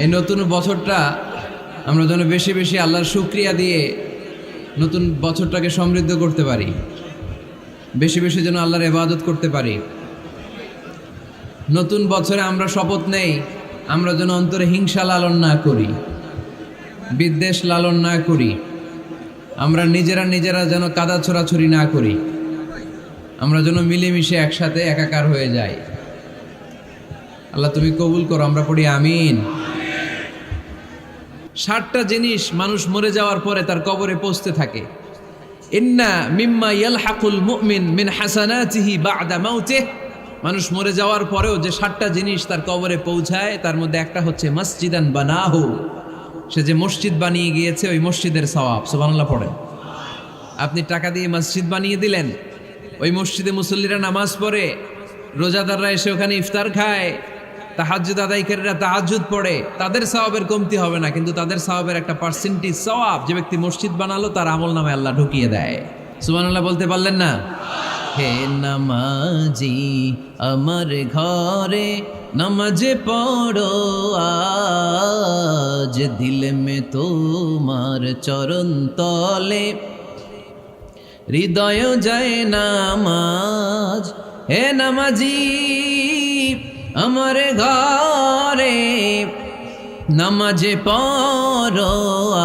এই নতুন বছরটা আমরা যেন বেশি বেশি আল্লাহর শুকরিয়া দিয়ে নতুন বছরটাকে সমৃদ্ধ করতে পারি, বেশি বেশি যেন আল্লাহর ইবাদত করতে পারি। নতুন বছরে আমরা শপথ নেই, আমরা যেন অন্তরে হিংসা লালন না করি, বিদ্বেষ লালন না করি, আমরা নিজেরা যেন কাদা ছোড়াছুরি না করি, আমরা যেন মিলেমিশে একসাথে একাকার হয়ে যাই। আল্লাহ তুমি কবুল করো, আমরা পড়ি আমিন। 60টা জিনিস মানুষ মরে যাওয়ার পরে তার কবরে পৌঁছতে থাকে। ইন্না মিম্মা ইয়ালহাকুল মুমিন মিন হাসানাতিহি বা'দা মাউতিহি, মানুষ মরে যাওয়ার পরেও যে 60টা জিনিস তার কবরে পৌঁছায় তার মধ্যে একটা হচ্ছে মসজিদান বানাহু, সে যে মসজিদ বানিয়ে গিয়েছে ওই মসজিদের সওয়াব। সুবহানাল্লাহ পড়েন। আপনি টাকা দিয়ে মসজিদ বানিয়ে দিলেন, ওই মসজিদে মুসল্লিরা নামাজ পড়ে, রোজাদাররা এসে ওখানে ইফতার খায়, তাহাজ্জুদ আদায়কারীরা তাহাজ্জুদ পড়ে, তাদের সওয়াবের কমতি হবে না, কিন্তু তাদের সওয়াবের একটা পার্সেন্টেজ সওয়াব যে ব্যক্তি মসজিদ বানালো তার আমল নামে আল্লাহ ঢুকিয়ে দেয়। সুবহানাল্লাহ বলতে পারলেন না? হে নামাজি আমার ঘরে নামাজ পড়ো আজ, দিল মে তোমার চরণ তলে হৃদয় যায় নামাজ। হে নামাজি আমার ঘরে নামাজ পড়ো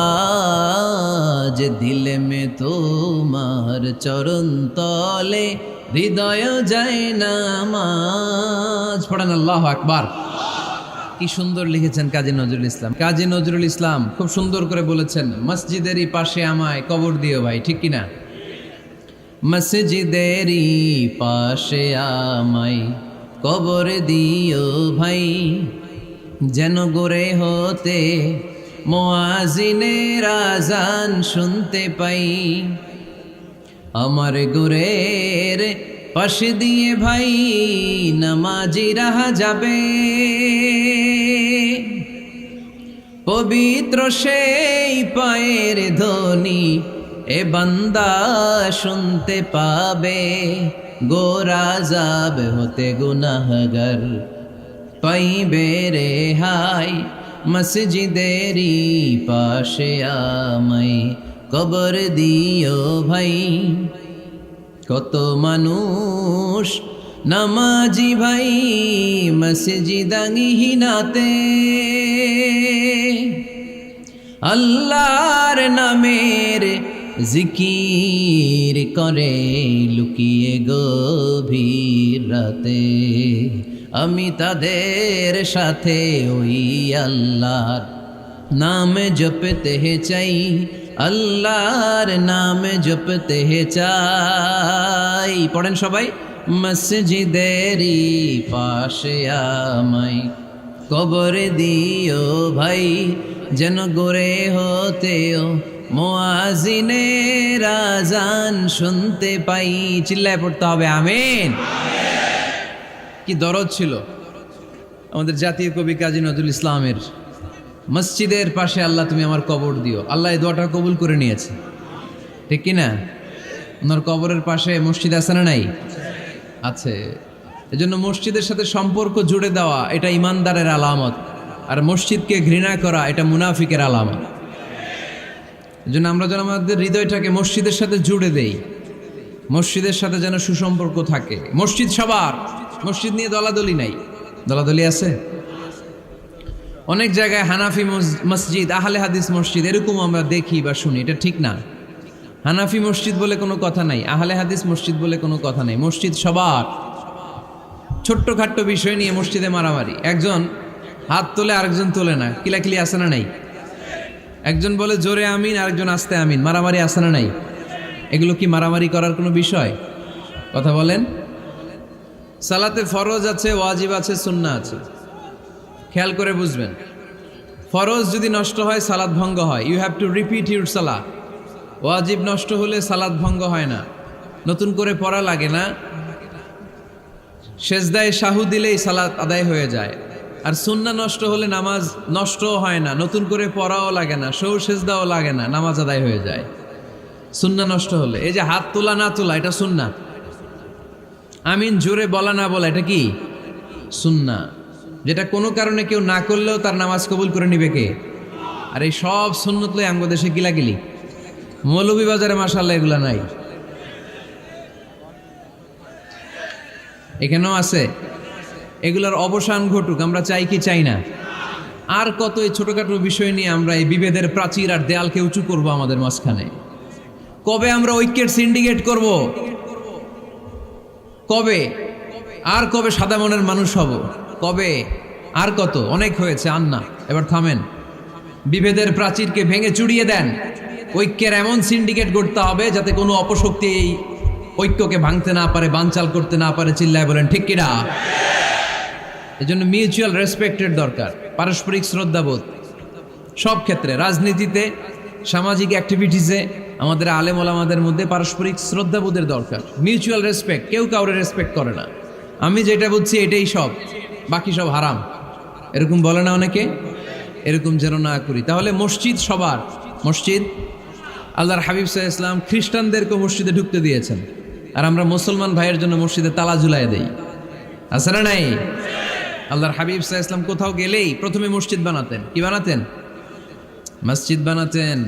আজ, দিল মে তোমার চরণ তলে হৃদয় যায় নামাজ। পড়েন আল্লাহু আকবার। কি সুন্দর লিখেছেন কাজী নজরুল ইসলাম। কাজী নজরুল ইসলাম খুব সুন্দর করে বলেছেন, মসজিদেরই পাশে আমায় কবর দিও ভাই, ঠিক কিনা? মসজিদেরই পাশে আমায় কবর দিও ভাই, যেন গোরে হতে মুয়াজ্জিনের আযান শুনতে পাই। আমার গোরের পাশে দিয়ে ভাই নামাজিরা যাবে, পবিত্র সেই পায়ের ধ্বনি এ বান্দা শুনতে পাবে। গোরা যাব হতে গুনাহগার পাইবে রেহাই, মসজিদেরই পাশে আমায় কবর দিও ভাই। কত মানুষ নামাজি ভাই মসজিদাঙ্গিহীনাতে, আল্লাহর নামের জিকির করে লুকিয়ে গভীর রাতে। আমি তাদের সাথে ওই আল্লাহর নাম জপতে চাই, আল্লাহর নাম জপতে চাই। পড়েন সবাই, মসজিদেরই পাশে আমায় কবর দিও ভাই, যেন গোরে হতেও মুয়াজ্জিনের আযান শুনতে পাই। চিল্লায় পড়তে হবে আমিন। কি দরদ ছিল আমাদের জাতীয় কবি কাজী নজরুল ইসলামের, মসজিদের পাশে আল্লাহ তুমি আমার কবর দিও। আল্লাহ এই দোয়াটা কবুল করে নিয়েছে, ঠিক কিনা? ওনার কবরের পাশে মসজিদ আছে না নাই? আছে। এজন্য মসজিদের সাথে সম্পর্ক জুড়ে দেওয়া এটা ইমানদারের আলামত, আর মসজিদকে ঘৃণা করা এটা মুনাফিকের আলামত। এজন্য আমরা যেন আমাদের হৃদয়টাকে মসজিদের সাথে জুড়ে দেই, মসজিদের সাথে যেন সুসম্পর্ক থাকে। মসজিদ সবার, মসজিদ নিয়ে দলাদলি নাই। দলাদলি আছে অনেক জায়গায়, হানাফি মসজিদ, আহলে হাদিস মসজিদ এরকম আমরা দেখি বা শুনি, এটা ঠিক না। হানাফি মসজিদ বলে কোনো কথা নাই, আহলে হাদিস মসজিদ বলে কোনো কথা নাই। মসজিদ সবার। ছোট্টখাট্ট বিষয় নিয়ে মসজিদে মারামারি, একজন হাত তোলে আরেকজন তোলে না, কিলাকিলি আছে না নাই? একজন বলে জোরে আমিন, আরেকজন আস্তে আমিন, মারামারি আছে না নাই? এগুলো কি মারামারি করার কোনো বিষয়? কথা বলেন। সালাতে ফরজ আছে, ওয়াজিব আছে, সুন্নাহ আছে। খেয়াল করে বুঝবেন, ফরজ যদি নষ্ট হয় সালাত ভঙ্গ হয়, you have to repeat your সালাহ। ওয়াজিব নষ্ট হলে সালাত ভঙ্গ হয় না, নতুন করে পড়া লাগে না, সেজদায় শাহু দিলেই সালাত আদায় হয়ে যায়। আর সুন্নাহ নষ্ট হলে নামাজ নষ্টও হয় না, নতুন করে পড়াও লাগে না, সৌ সেজদাও লাগে না, নামাজ আদায় হয়ে যায় সুন্নাহ নষ্ট হলে। এই যে হাত তোলা না তোলা এটা সুন্নাহ, আমিন জোরে বলা না বলা এটা কি সুন্নাহ। যেটা কোনো কারণে কেউ না করলেও তার নামাজ কবুল করে নিবে কে? আর এই সব সুন্নত লই আমগো দেশে গিলাগিলি। মৌলভীবাজারে মাশাআল্লাহ এগুলা নাই, এখানেও আছে। এগুলার অবসান ঘটুক, আমরা চাই কি চাই না? আর কত এই ছোটখাটো বিষয় নিয়ে আমরা এই বিভেদের প্রাচীর আর দেয়ালকে উঁচু করব আমাদের মাঝখানে? কবে আমরা ঐক্যের সিন্ডিকেট করব? কবে? আর কবে সাদা মনের মানুষ হব? কবে? আর কত? অনেক হয়েছে, আর না, এবার থামেন। বিভেদের প্রাচীরকে ভেঙে চুড়িয়ে দেন। ঐক্যের এমন সিন্ডিকেট গড়তে হবে যাতে কোনো অপশক্তি এই ঐক্যকে ভাঙতে না পারে, বানচাল করতে না পারে। চিল্লায় বলেন ঠিক কিনা? এজন্য মিউচুয়াল রেসপেক্টের দরকার, পারস্পরিক শ্রদ্ধাবোধ সব ক্ষেত্রে, রাজনীতিতে, সামাজিক অ্যাক্টিভিটিসে আমাদের আলেম ওলামাদের মধ্যে পারস্পরিক শ্রদ্ধাবোধের দরকার, মিউচুয়াল রেসপেক্ট। কেউ কাউরে রেসপেক্ট করে না, আমি যেটা বুঝছি এটাই সব, বাকি সব হারাম, এরকম বলে না অনেকে? এরকম যেন না করি। তাহলে মসজিদ সবার, মসজিদ আল্লাহর হাবিব সাল্লাল্লাহু আলাইহি ওয়াসাল্লাম খ্রিস্টানদেরকে মসজিদে ঢুকতে দিয়েছেন, আর আমরা মুসলমান ভাইয়ের জন্য মসজিদে তালা ঝুলাই দেই, আছে না নাই? আল্লাহর হাবিব সাল্লাল্লাহু আলাইহি ওয়াসাল্লাম কোথাও গেলেই প্রথমে মসজিদ বানাতেন। কি বানাতেন? মসজিদ বানাতেন।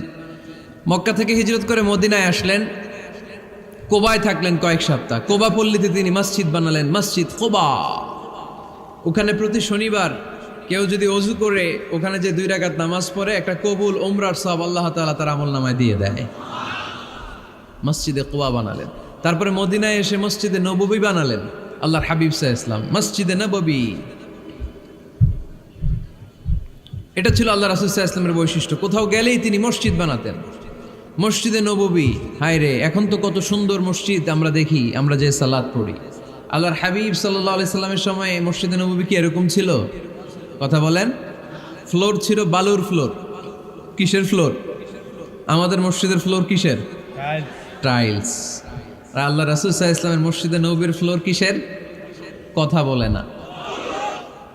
মক্কা থেকে হিজরত করে মদিনায় আসলেন, কোবায় থাকলেন কয়েক সপ্তাহ। কোবা পল্লীতে তিনি মসজিদ বানালেন, মসজিদ কোবা। ওখানে প্রতি শনিবার কেউ যদি অজু করে ওখানে যে 2 রাকাত নামাজ পড়ে, একটা কবুল ওমরার সওয়াব আল্লাহ তাআলা তার আমলনামায় দিয়ে দেয়। মসজিদে কোবা বানালেন। তারপরে মদিনায় এসে মসজিদে নববী বানালেন আল্লাহর হাবিব সাল্লাল্লাহু আলাইহি ওয়াসাল্লাম, মসজিদে নববী। এটা ছিল আল্লাহ রাসূল সাল্লাল্লাহু আলাইহি ওয়াসাল্লামের বৈশিষ্ট্য। কোথাও গেলেই তিনি মসজিদ বানাতেন, মসজিদে নববী। হায় রে, এখন তো কত সুন্দর মসজিদ আমরা দেখি, আমরা যে সালাত পড়ি। আল্লাহর হাবিব সাল্লাল্লাহু আলাইহি সাল্লামের সময় মসজিদে নববী কি এরকম ছিল? কথা বলেন। ফ্লোর ছিল বালুর ফ্লোর। কিসের ফ্লোর? আমাদের মসজিদের ফ্লোর কিসের? টাইলস। আর আল্লাহ রাসূল সাল্লাল্লাহু আলাইহি ওয়াসাল্লামের মসজিদে নববীর ফ্লোর কিসের? কথা বলে না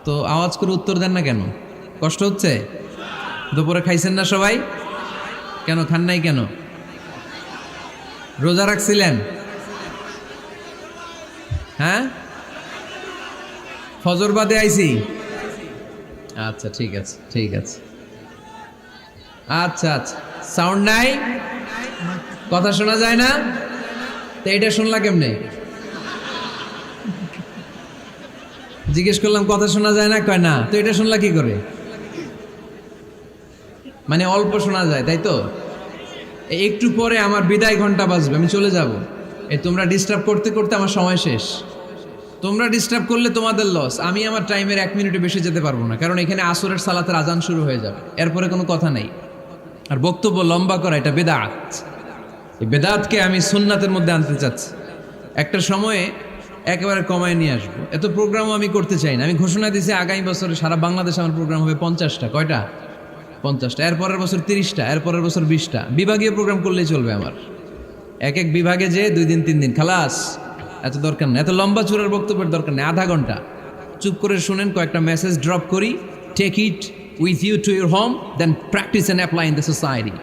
তো, আওয়াজ করে উত্তর দেন না কেন? কষ্ট হচ্ছে? দুপুরে খাইছেন না সবাই? কেন খান নাই কেন? রোজা রাখছিলেন? হ্যাঁ, ফজর বাদে আইছি। আচ্ছা ঠিক আছে, ঠিক আছে। আচ্ছা আচ্ছা, সাউন্ড নাই, কথা শোনা যায় না? তো এটা শুনলা কেমনে? জিজ্ঞেস করলাম কথা শোনা যায় না, কয় না। তো এটা শুনলা কি করে? মানে অল্প শোনা যায়, তাই তো? একটু পরে আমার বিদায় ঘন্টা বাজবে, আমি চলে যাব। এই তোমরা ডিস্টার্ব করতে করতে আমার সময় শেষ। তোমরা ডিস্টার্ব করলে তোমাদের লস। আমি আমার টাইমের 1 মিনিটে বেশি যেতে পারবো না, কারণ এখানে আসরের সালাতের আজান শুরু হয়ে যাবে, এরপরে কোনো কথা নেই। আর বক্তব্য লম্বা করা এটা বেদাত। এই বেদাতকে আমি সুন্নাতের মধ্যে আনতে চাচ্ছি। একটা সময়ে একেবারে কমায় নিয়ে আসবো। এত প্রোগ্রামও আমি করতে চাই না। আমি ঘোষণা দিয়েছি আগামী বছরে সারা বাংলাদেশে আমার প্রোগ্রাম হবে 50টা। কয়টা? 50টা। এরপরের বছর 30টা, এরপরের বছর 20টা। বিভাগীয় প্রোগ্রাম করলেই চলবে আমার। এক এক বিভাগে যে 2 দিন 3 দিন খালাস। এত দরকার নেই, এত লম্বা চূড়ার বক্তব্যের দরকার নেই। আধা ঘন্টা চুপ করে শুনেন, কয়েকটা মেসেজ ড্রপ করি, take it with you to your home, then practise and apply in the society.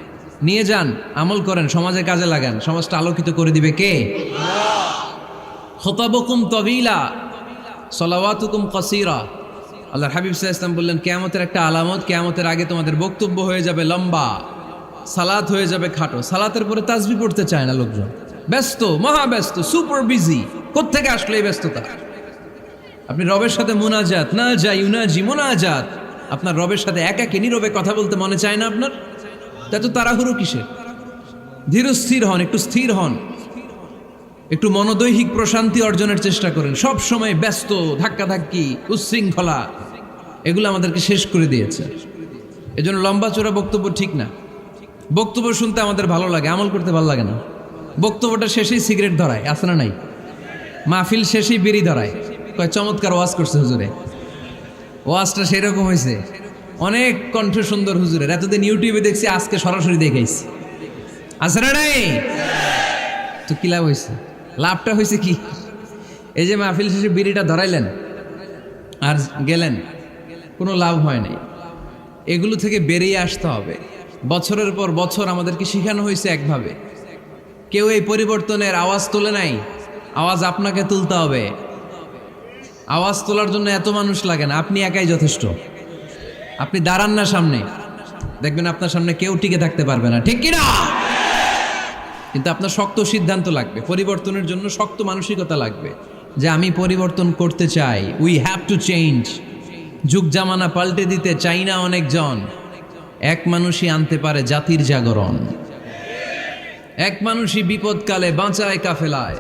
নিয়ে যান, আমল করেন, সমাজে কাজে লাগান। সমাজটা আলোকিত করে দিবে কে? খুতাবুকুম তাবিলা সালাওয়াতুকুম কাসীরা। আল্লাহর হাবিব সাল্লাল্লাহু আলাইহি ওয়াসাল্লাম বললেন, কিয়ামতের একটা আলামত, কিয়ামতের আগে তোমাদের বক্তব্য হয়ে যাবে লম্বা, সালাত হয়ে যাবে খাটো। সালাতের পরে তাসবিহ পড়তে চায় না লোকজন, ব্যস্ত, মহাব্যস্ত, সুপার বিজি। কোত্থেকে আসলে এই ব্যস্ততা? আপনি রবের সাথে মুনাজাত, না যাই উনাজি মুনাজাত, আপনার রবের সাথে একাকী নীরবে কথা বলতে মনে চায় না আপনার? তা তো তাড়াহুড়ো কিসের? ধীর স্থির হন, একটু স্থির হন, একটু মনোদৈহিক প্রশান্তি অর্জনের চেষ্টা করেন। সব সময় ব্যস্ত, ধাক্কাধাক্কি, উচ্ছৃঙ্খলা, এগুলো আমাদেরকে শেষ করে দিয়েছে। এজন্য লম্বা চোরা বক্তব্য ঠিক না। বক্তব্য শুনতে আমাদের ভালো লাগে, আমল করতে ভালো লাগে না। বক্তব্যটা শেষেই সিগারেট ধরায়, আছে না নাই? মাহফিল শেষেই বিড়ি ধরায়, কয় চমৎকার ওয়াজ করছে হুজুরে। ওয়াজটা সেরকম হয়েছে, অনেক কণ্ঠ সুন্দর হুজুরের। এতদিন ইউটিউবে দেখছি, আজকে সরাসরি দেখাইছি, আছে না নাই? তো কি লাভ হয়েছে? লাভটা হয়েছে কি? এই যে মাহফিল শেষে বিড়িটা ধরাইলেন আর গেলেন, কোনো লাভ হয় নাই। এগুলো থেকে বেরিয়ে আসতে হবে। বছরের পর বছর আমাদেরকে শেখানো হয়েছে একভাবে, কেউ এই পরিবর্তনের আওয়াজ তোলে নাই। আওয়াজ আপনাকে তুলতে হবে। আওয়াজ তোলার জন্য এত মানুষ লাগে না, আপনি একাই যথেষ্ট। আপনি দাঁড়ান না সামনে, দেখবেন আপনার সামনে কেউ টিকে থাকতে পারবে না, ঠিক কিনা? কিন্তু আপনার শক্ত সিদ্ধান্ত লাগবে, পরিবর্তনের জন্য শক্ত মানসিকতা লাগবে যে আমি পরিবর্তন করতে চাই। We have to change. যুগ জামানা পাল্টে দিতে চাই না অনেকজন। এক মানুষই আনতে পারে জাতির জাগরণ। এক মানুষই বিপদকালে বাঁচায় কাফেলায়,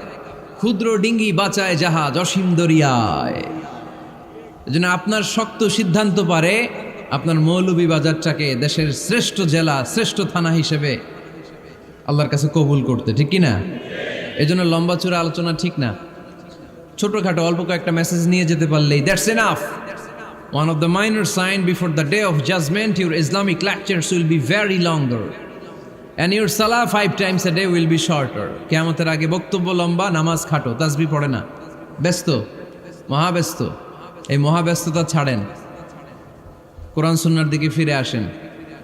ক্ষুদ্র ডিঙ্গি বাঁচায় জাহাজ অসীম দরিয়ায়। এজন্য আপনার শক্ত সিদ্ধান্ত পারে আপনার মৌলভীবাজারটাকে দেশের শ্রেষ্ঠ জেলা, শ্রেষ্ঠ থানা হিসেবে আল্লাহর কাছে কবুল করতে, ঠিক কিনা? এজন্য লম্বা চূড়া আলোচনা ঠিক না, ছোটখাটো অল্প কয়েকটা মেসেজ নিয়ে যেতে পারলেই that's enough. One of the minor sign before the day of judgment, your Islamic lectures will be very longer and your salah 5 times a day will be shorter. কিয়ামতের আগে বক্তব্য লম্বা, নামাজ খাটো, তাসবিহ পড়ে না, ব্যস্ত, মহাব্যস্ত। এই মহাব্যস্ততা ছাড়েন, কোরআন সুন্নাহর দিকে ফিরে আসেন।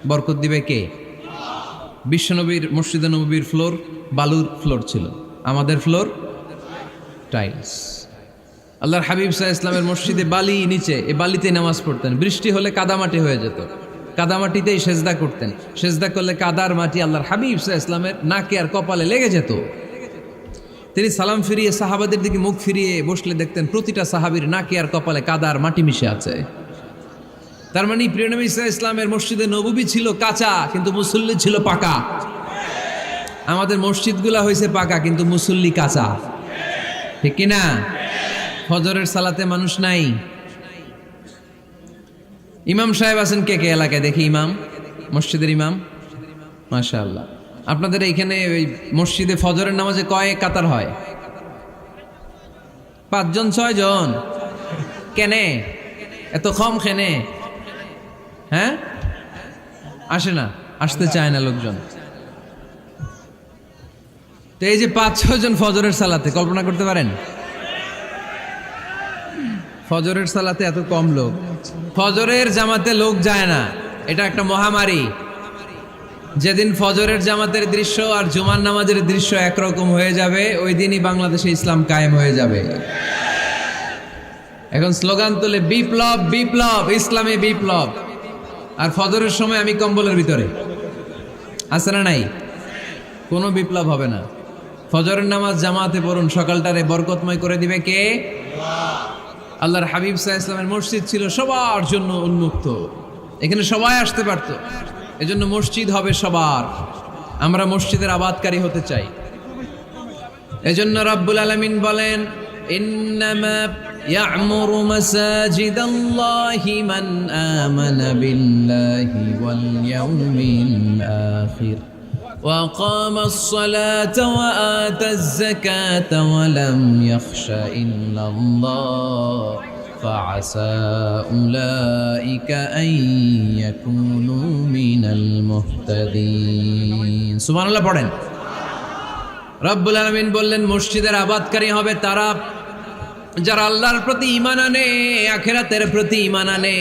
বরকত দিবে কে? বিশ্বনবীর মসজিদে নববীর ফ্লোর বালুর ফ্লোর ছিল, আমাদের ফ্লোর টাইলস। আল্লাহর হাবিব সাল্লাল্লাহু আলাইহি ইসলামের মসজিদে বালি নিচে, এই বালিতে নামাজ পড়তেন। বৃষ্টি হলে কাদামাটি হয়ে যেত, কাদামাটিতেই সেজদা করতেন। সেজদা করলে কাদার মাটি আল্লাহর হাবিব সাল্লাল্লাহু আলাইহি ইসলামের নাকে আর কপালে লেগে যেত। তিনি সালাম ফিরিয়ে সাহাবাদের দিকে মুখ ফিরিয়ে বসলে দেখতেন প্রতিটা সাহাবীর নাকে আর কপালে কাদার মাটি মিশে আছে। তার মানে প্রিয় নবী সাল্লাল্লাহু আলাইহি ইসলামের মসজিদে নববী ছিল কাঁচা, কিন্তু মুসল্লি ছিল পাকা। আমাদের মসজিদগুলা হয়েছে পাকা, কিন্তু মুসল্লি কাঁচা, ঠিক কিনা? ফজরের সালাতে মানুষ নাই। ইমাম সাহেব আছেন কে কে এলাকায়? দেখি ইমাম, মসজিদের ইমাম, মাশাআল্লাহ। আপনাদের এইখানে ওই মসজিদে ফজরের নামাজে কয় কাতার হয়? 5 জন 6 জন? কেনে এত কম? কেনে? হ্যাঁ, আসে না, আসতে চায় না লোকজন। তো এই যে 5-6 জন ফজরের সালাতে, কল্পনা করতে পারেন ফজরের সালাতে এত কম লোক। ফজরের জামাতে লোক যায় না, এটা একটা মহামারী। যেদিন ফজরের জামাতের দৃশ্য আর জুমার নামাজের দৃশ্য একরকম হয়ে যাবে, ওই দিনই বাংলাদেশে ইসলাম কায়েম হয়ে যাবে। এখন স্লোগান তোলে বিপ্লব বিপ্লব, ইসলামে বিপ্লব। আর ফজরের সময় আমি কম্বলের ভিতরে, আছে না নাই? কোনো বিপ্লব হবে না। ফজরের নামাজ জামাতে পড়ুন, সকালটারে বরকতময় করে দিবে কে? আল্লাহর হাবিব সাল্লাল্লাহু আলাইহি ওয়াসাল্লামের মসজিদ ছিল সবার জন্য উন্মুক্ত, এখানে সবাই আসতে পারত। এজন্য মসজিদ হবে সবার। আমরা মসজিদের আবাদকারী হতে চাই। এজন্য রাব্বুল আলামিন বলেন, ইন্নামা ইয়া'মুরু মাসাজিদাল্লাহি মান আমানা বিল্লাহি ওয়াল ইয়াউমিল আখির وأقام الصلاة وآتى الزكاة ولم يخش إلا الله فعسى أولئك أن يكونوا من المهتدين سبحان الله পড়েন। রব্বুল আলামিন বললেন মসজিদের আবাদকারী হবে তারা যারা আল্লাহর প্রতি ঈমান আনে, আখিরাতের প্রতি ঈমান আনে,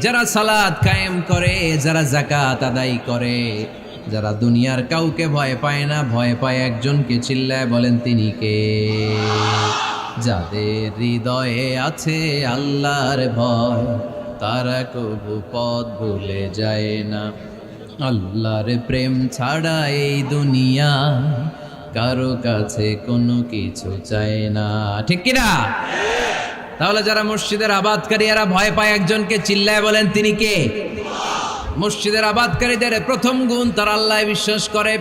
যারা সালাত কায়েম করে, যারা যাকাত আদায় করে, যারা দুনিয়ার কাউকে ভয় পায় না, ভয় পায় একজনকে, চিল্লায় বলেন তিনি কে? যাদের হৃদয়ে আছে আল্লাহর ভয়, তারা কবু পথ ভুলে যায় না। আল্লাহর প্রেম ছাড়া এই দুনিয়া কারো কাছে কোনো কিছু চায় না, ঠিক কিনা? তাহলে যারা মসজিদের আবাদকারী, এরা ভয় পায় একজনকে, চিল্লায় বলেন তিনি কে? মসজিদের আবাদকারীদের প্রথম গুণ, তারা আল্লাহয় বিশ্বাস করে,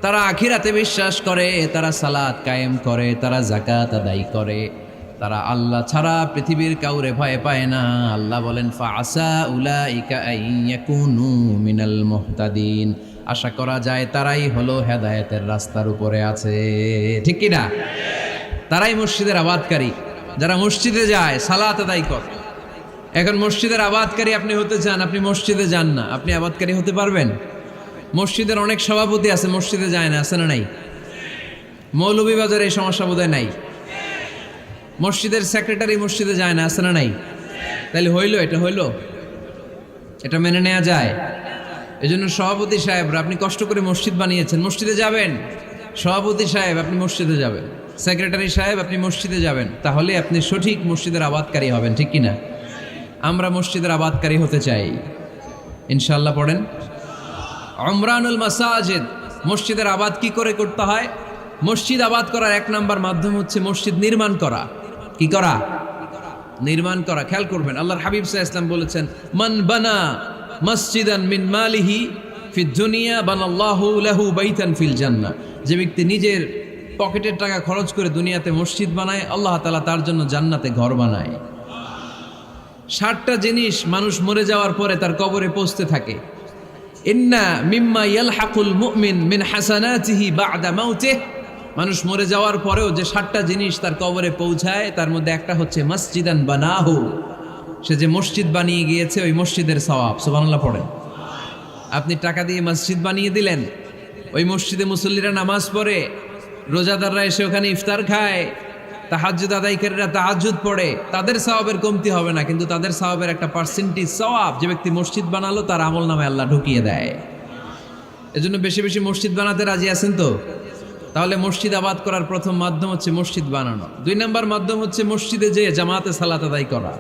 তারা আখিরাতে বিশ্বাস করে, তারা সালাত কায়েম করে, তারা যাকাত আদায় করে, তারা আল্লাহ ছাড়া পৃথিবীর কাউরে ভয় পায় না। আল্লাহ বলেন ফাআসা উলাইকা আইয়াকুনু মিনাল মুহতাদিন, আশা করা যায় তারাই হলো হেদায়েতের রাস্তার উপরে আছে, ঠিক কি না? তারাই মসজিদের আবাদকারী, যারা মসজিদে যায়, সালাত আদায় করে। এখন মসজিদের আবাদকারী আপনি হতে চান, আপনি মসজিদে যান না, আপনি আবাদকারী হতে পারবেন? মসজিদের অনেক সভাপতি আছে, মসজিদে যায় না, আছে না নাই? মৌলভীবাজারে এই সমস্যা বোধহয় নাই। মসজিদের সেক্রেটারি মসজিদে যায় না, আছে না নাই? তাহলে হইলো, এটা হইলো, এটা মেনে নেওয়া যায়? এজন্য সভাপতি সাহেবরা, আপনি কষ্ট করে মসজিদ বানিয়েছেন, মসজিদে যাবেন। সভাপতি সাহেব আপনি মসজিদে যাবেন, সেক্রেটারি সাহেব আপনি মসজিদে যাবেন, তাহলে আপনি সঠিক মসজিদের আবাদকারী হবেন, ঠিক কিনা? আমরা মসজিদের আবাদকারী হতে চাই ইনশাআল্লাহ। পড়েন উমরানুল মাসাজিদ। মসজিদের আবাদ কি করে করতে হয়? মসজিদ আবাদ করার এক নাম্বার মাধ্যম হচ্ছে মসজিদ নির্মাণ করা। কি করা? নির্মাণ করা। খেয়াল করবেন, আল্লাহর হাবিব সাল্লাল্লাহু আলাইহি ওয়াসাল্লাম বলেছেন, মান বানা মসজিদান মিন মালিহি ফিদ দুনিয়া বানাল্লাহু লাহু বাইতান ফিল জান্নাহ। যে ব্যক্তি নিজের পকেটের টাকা খরচ করে দুনিয়াতে মসজিদ বানায়, আল্লাহ তাআলা তার জন্য জান্নাতে ঘর বানায়। 60টা জিনিস মানুষ মরে যাওয়ার পরে তার কবরে পৌঁছতে থাকে। ইন্না মিম্মা ইয়ালহাকুল মুমিন মিন হাসানাতিহি বা'দা মাউতিহি। মানুষ মরে যাওয়ার পরেও যে 60টা জিনিস তার কবরে পৌঁছায়, তার মধ্যে একটা হচ্ছে মসজিদান বানাহু। সে যে মসজিদ বানিয়ে গিয়েছে, ওই মসজিদের সওয়াব। সুবহানাল্লাহ পড়েন। আপনি টাকা দিয়ে মসজিদ বানিয়ে দিলেন, ওই মসজিদে মুসল্লিরা নামাজ পড়ে, রোজাদাররা এসে ওখানে ইফতার খায়, তাহাজ্জুদ আদায়কারীরা তাহাজ্জুদ পড়ে, তাদের সওয়াবের কমতি হবে না, কিন্তু তাদের সওয়াবের একটা পার্সেন্টেজ সওয়াব যে ব্যক্তি মসজিদ বানালো তার আমল নামে আল্লাহ ঢুকিয়ে দেয়। এজন্য বেশি বেশি মসজিদ বানাতে রাজি আছেন তো? তাহলে মসজিদ আবাদ করার প্রথম মাধ্যম হচ্ছে মসজিদ বানানো। 2 নাম্বার মাধ্যম হচ্ছে মসজিদে যেয়ে জামাতে সালাত আদায় করা।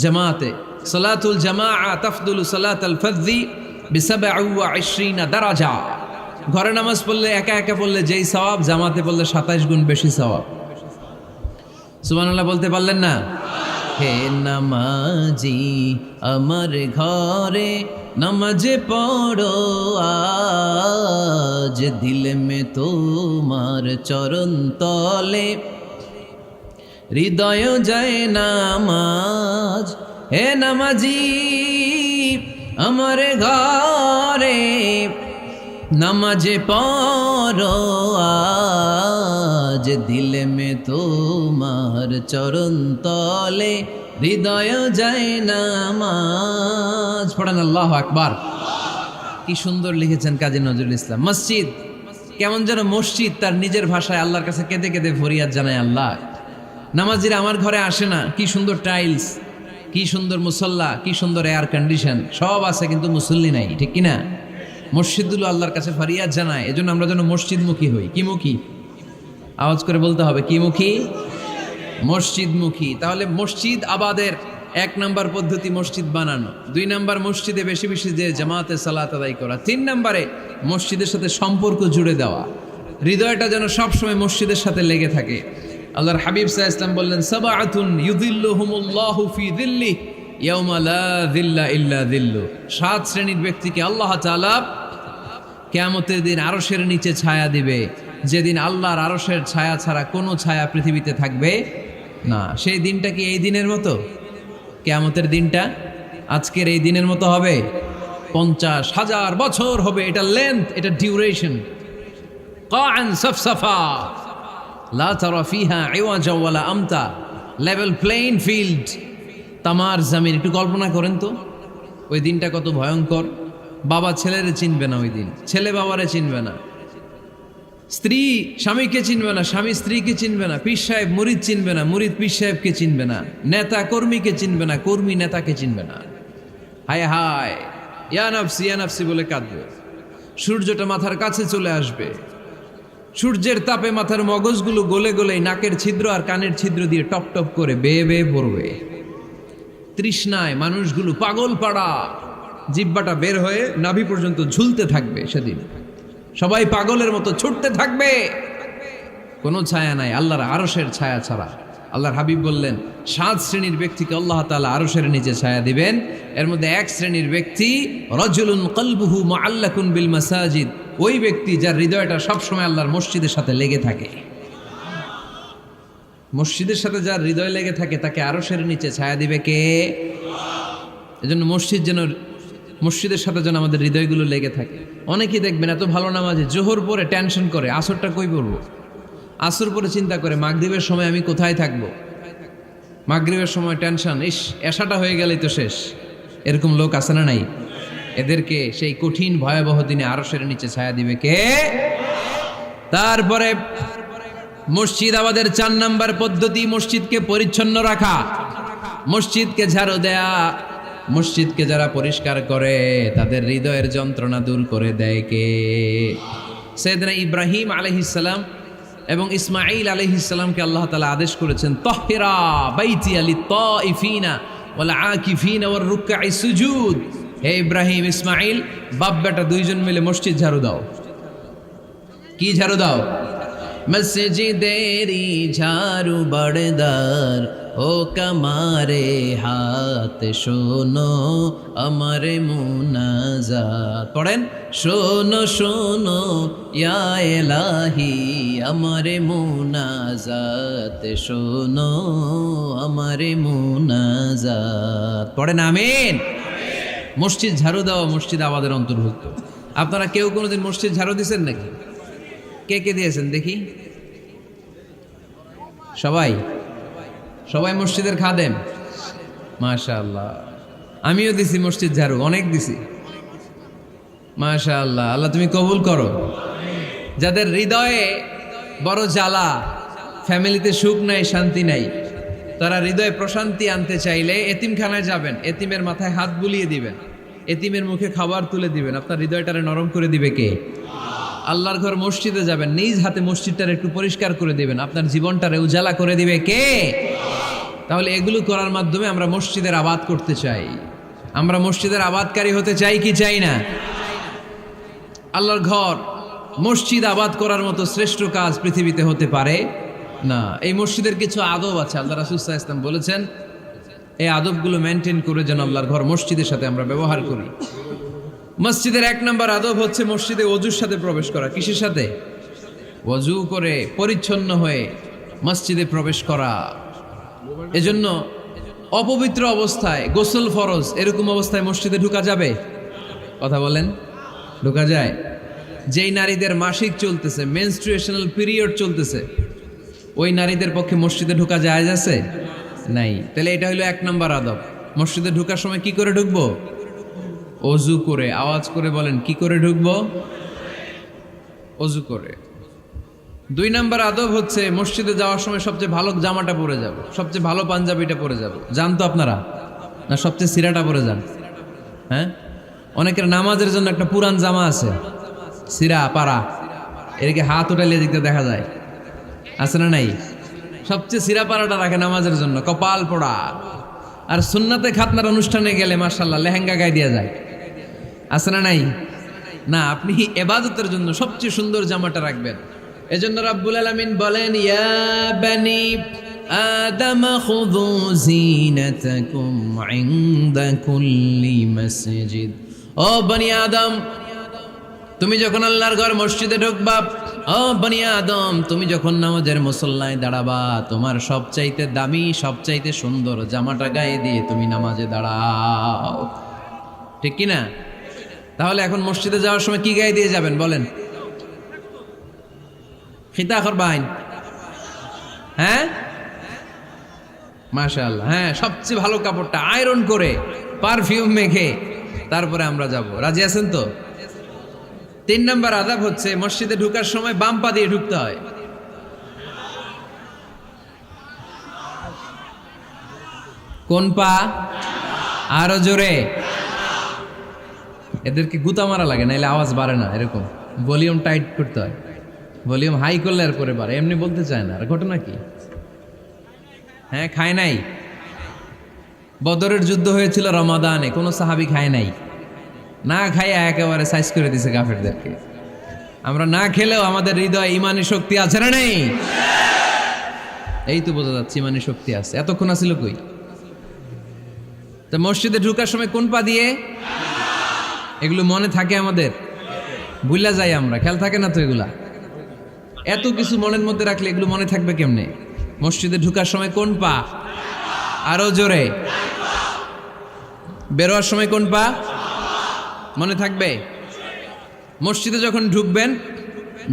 জামাতে সালাতুল জামাআ তাফদুলু সালাতাল ফাযযি বি27 দারাজা। ঘরে নামাজ পড়লে একা একা পড়লে যেই সওয়াব, জামাতে পড়লে 27 গুণ বেশি সওয়াব। সুবহানাল্লাহ বলতে পারলেন না? হে নামাজি আমার ঘরে নামাজে পড়ো আজ, দিলে মে তোমার চরণ তলে হৃদয় যায় নামাজ। হে নামাজি আমার ঘরে নামাজে পড়ো আজ, দিলে মে তোমার চরণ তলে হৃদয় যায় নামাজ। পড়েন আল্লাহু আকবার। কি সুন্দর লিখেছেন কাজী নজরুল ইসলাম। মসজিদ কেমন যেন মসজিদ তার নিজের ভাষায় আল্লাহর কাছে কেঁদে কেঁদে ফরিয়াদ জানায়, আল্লাহ নামাজিরা আমার ঘরে আসে না, কি সুন্দর টাইলস, কি সুন্দর মুসল্লা, কি সুন্দর এয়ার কন্ডিশন, সব আছে কিন্তু মুসল্লি নাই, ঠিক কিনা? মসজিদগুলো আল্লাহর কাছে ফরিয়াদ জানায়। এজন্য আমরা যেন মসজিদমুখী হই। কি মুখী? আওয়াজ করে বলতে হবে, কি মুখী? মসজিদমুখী। তাহলে মসজিদ আবাদের 1 নাম্বার পদ্ধতি মসজিদ বানানো। 2 নাম্বার মসজিদে বেশি বেশি যে জামাতে সালাত আদায় করা। 3 নাম্বারে মসজিদের সাথে সম্পর্ক জুড়ে দেওয়া, হৃদয়টা যেন সবসময় মসজিদের সাথে লেগে থাকে। আল্লাহর হাবিব সাল্লাল্লাহু আলাইহি ওয়াসাল্লাম বললেন, সাবআতুন ইউযিল্লুহুমুল্লাহু ফি যিল্লিহি ইয়াউমা লা যিল্লা ইল্লা যিল্লু। 7 শ্রেণীর ব্যক্তিকে আল্লাহ তাআলা কিয়ামতের দিন আরশের নিচে ছায়া দিবে, যেদিন আল্লাহর আরশের ছায়া ছাড়া কোনো ছায়া পৃথিবীতে থাকবে না। সেই দিনটা কি এই দিনের মতো? কিয়ামতের দিনটা আজকের এই দিনের মতো হবে? 50,000 বছর হবে। এটা লেন্থ, এটা ডিউরেশন। কাআন সাফসাফা লা তারা ফিহা ইওয়াজা ওয়ালা আমতা। লেভেল প্লেইং ফিল্ড, তামার জমিন। একটু কল্পনা করেন তো ওই দিনটা কত ভয়ঙ্কর। বাবা ছেলেরে চিনবে না ওই দিন, ছেলে বাবারে চিনবে না, স্ত্রী স্বামীকে চিনবে না, স্বামী স্ত্রীকে চিনবে না, পীর সাহেব মুরিদ চিনবে না, মুরিদ পীর সাহেবকে চিনবে না, নেতা কর্মীকে চিনবে না, কর্মী নেতাকে চিনবে না। হায় হায়, ইয়া নাফসি বলে কাঁদবে। সূর্যটা মাথার কাছে চলে আসবে, সূর্যের তাপে মাথার মগজগুলো গলে গলে নাকের ছিদ্র আর কানের ছিদ্র দিয়ে টপ টপ করে বেয়ে বেয়ে পড়বে। তৃষ্ণায় মানুষগুলো পাগল পাড়া, জিহ্বাটা বের হয়ে নাভি পর্যন্ত ঝুলতে থাকবে। সেদিন সবাই পাগলের মতো ছুটতে থাকবে, কোনো ছায়া নাই আল্লাহর আরশের ছায়া ছাড়া। আল্লাহর হাবিব বললেন, 7 শ্রেণীর ব্যক্তিকে আল্লাহ তাআলা আরশের নিচে ছায়া দিবেন। এর মধ্যে 1 শ্রেণীর ব্যক্তি রাজুলুন কলবুহু মুআল্লাকুন বিল মাসাজিদ। ওই ব্যক্তি যার হৃদয়টা সবসময় আল্লাহর মসজিদের সাথে লেগে থাকে। মসজিদের সাথে যার হৃদয় লেগে থাকে তাকে আরশের নিচে ছায়া দিবে কে? এজন্য মসজিদের সাথে যেন আমাদের হৃদয়গুলো লেগে থাকে। অনেকেই দেখবেন এত ভালো নামাজে, জোহর পরে টেনশন করে আসরটা কই পড়বো, আসর পরে চিন্তা করে মাগরিবের সময় আমি কোথায় থাকবো, মাগরিবের সময় টেনশন, ইস এশাটা হয়ে গেলেই তো শেষ। এরকম লোক আছে না নাই? এদেরকে সেই কঠিন ভয়াবহ দিনে আরশের নিচে ছায়া দিবে কে? তারপরে মসজিদ আমাদের 4 নাম্বার পদ্ধতি, মসজিদকে পরিচ্ছন্ন রাখা, মসজিদকে ঝাড়ু দেয়া। মসজিদকে যারা পরিষ্কার করে তাদের হৃদয়ের যন্ত্রণা দূর করে দেয় কে? সাইয়েদনা ইব্রাহিম আলাইহিস সালাম এবং ইসমাঈল আলাইহিস সালামকে আল্লাহ তাআলা আদেশ করেছেন তাহহিরা বাইতিয়া লিত্তাইফিনা ওয়াল আকিফিনা ওয়ার রুকআই সুজুদ। হে ইব্রাহিম, ইসমাঈল, বাপ বেটা দুইজন মিলে মসজিদ ঝাড়ু দাও। কি ঝাড়ু দাও? মসজিদেরি ঝাড়ু বড়দার ও কামারে হাত শোনো আমারে মুনাজাত। পড়েন, শোনো শোনো ইয়া ইলাহি আমারে মুনাজাত, শোনো আমারে মুনাজাত। পড়েন আমিন। মসজিদ ঝাড়ু দেওয়া মসজিদ আবাদের অন্তর্ভুক্ত। আপনারা কেউ কোনোদিন মসজিদ ঝাড়ু দিয়েছেন নাকি? কে কে দিয়েছেন দেখি? সবাই? সবাই মসজিদের খাদেম? মাশাআল্লাহ। আমিও দিছি মসজিদ ঝাড়ু, অনেক দিছি। মাশাআল্লাহ, আল্লাহ তুমি কবুল করো। যাদের হৃদয়ে বড় জ্বালা, ফ্যামিলিতে সুখ নাই, শান্তি নাই, তারা হৃদয়ে প্রশান্তি আনতে চাইলে এতিমখানায় যাবেন, এতিমের মাথায় হাত বুলিয়ে দিবেন, এতিমের মুখে খাবার তুলে দিবেন। আপনার হৃদয়টারে নরম করে দিবে কে? আল্লাহর ঘর মসজিদে যাবেন, নিজ হাতে মসজিদটারে একটু পরিষ্কার করে দিবেন, আপনার জীবনটারে উজালা করে দিবে কে? তাহলে এগুলো করার মাধ্যমে আমরা মসজিদের আবাদ করতে চাই। আমরা মসজিদের আবাদকারী হতে চাই কি চাই না? আল্লাহর ঘর মসজিদ আবাদ করার মতো শ্রেষ্ঠ কাজ পৃথিবীতে হতে পারে না। এই মসজিদের কিছু আদব আছে, আল্লাহ রাসূল সাল্লাল্লাহু আলাইহি ওয়াসাল্লাম বলেছেন এই আদবগুলো মেনটেন করে যেন আল্লাহর ঘর মসজিদের সাথে আমরা ব্যবহার করি। মসজিদের 1 নম্বর আদব হচ্ছে মসজিদে ওযুর সাথে প্রবেশ করা। কিসের সাথে? ওযু করে পরিচ্ছন্ন হয়ে মসজিদে প্রবেশ করা। এজন্য অপবিত্র অবস্থায় গোসল ফরজ, এরকম অবস্থায় মসজিদে ঢোকা যাবে? কথা বলেন, ঢোকা যায়? যেই নারীদের মাসিক চলতেছে, মেনস্ট্রুয়েশনাল পিরিয়ড চলতেছে, ওই নারীদের পক্ষে মসজিদে ঢোকা জায়েজ আছে? নাই। তাহলে এটা হলো 1 নম্বর আদব। মসজিদে ঢোকার সময় কি করে ঢুকবো? ওযু করে। আওয়াজ করে বলেন, কি করে ঢুকবো? ওযু করে। 2 নম্বর আদব হচ্ছে মসজিদে যাওয়ার সময় সবচেয়ে ভালো জামাটা পরে যাব, সবচেয়ে ভালো পাঞ্জাবিটা পরে যাব। জান তো আপনারা? না সবচেয়ে সিরাটা পরে যান? হ্যাঁ, অনেকের নামাজের জন্য একটা পুরান জামা আছে, সিরা পাড়া, এদিকে হাত উঠাইলে দিকতে দেখা যায়, আছে না নাই? সবচেয়ে সিরা পাড়াটা রাখে নামাজের জন্য, কপাল পোড়া। আর সুন্নাতে খাতনার অনুষ্ঠানে গেলে মাশাআল্লাহ লেহেঙ্গা গায়ে দেওয়া যায়, আছে না নাই? না, আপনি ইবাদতের জন্য সবচেয়ে সুন্দর জামাটা রাখবেন। এজন্য রাব্বুল আলামিন বলেন, ইয়া বানি আদম খুযু জিনাতাকুম ইনদা কুল্লি মসজিদ। ও বনি আদম, তুমি যখন আল্লাহর ঘর মসজিদে ঢুকবা, ও বনি আদম, তুমি যখন নামাজের মুসল্লায় দাঁড়াবা, তোমার সবচাইতে দামি, সবচাইতে সুন্দর জামাটা গায়ে দিয়ে তুমি নামাজে দাঁড়াও। ঠিক কি না? তাহলে এখন মসজিদে যাওয়ার সময় কি গায়ে দিয়ে যাবেন বলেন? খিতা করবাইন? হ্যাঁ, মাশাআল্লাহ। হ্যাঁ, সবচেয়ে ভালো কাপড়টা আয়রন করে পারফিউম মেখে তারপরে আমরা যাব। রাজি আছেন তো? 3 নম্বর আদব হচ্ছে মসজিদে ঢোকার সময় বাম পা দিয়ে ঢুকতে হয়। কোন পা? আরো জোরে। এদেরকে গুতা মারা লাগে, নাইলে আওয়াজ বাড়ে না। এরকম ভলিউম টাইট করতে হয়, ভলিউম হাই করলে আর পরে বাড়ে। এমনি বলতে চায় না। আর ঘটনা কি? হ্যাঁ, খায় নাই। বদরের যুদ্ধ হয়েছিল রমাদানে, কোনো সাহাবী খায় নাই। না খাইয়া একেবারে সাইজ করে দিছে কাফেরদেরকে। আমরা না খেলেও আমাদের হৃদয়ে ইমানি শক্তি আছে না নেই? এই তো বোঝা যাচ্ছে ইমানি শক্তি আছে। এতক্ষণ আছিল কই? তো মসজিদে ঢোকার সময় কোন পা দিয়ে? এগুলো মনে থাকে আমাদের? ভুলা যাই আমরা, খেয়াল থাকে না তো এগুলা। এত কিছু মনের মধ্যে রাখলে এগুলো মনে থাকবে কেমনে? মসজিদে ঢোকার সময় কোন পা? আরো জোরে। বেরোয়ার সময় কোন পা? মনে থাকবে? মসজিদে যখন ঢুকবেন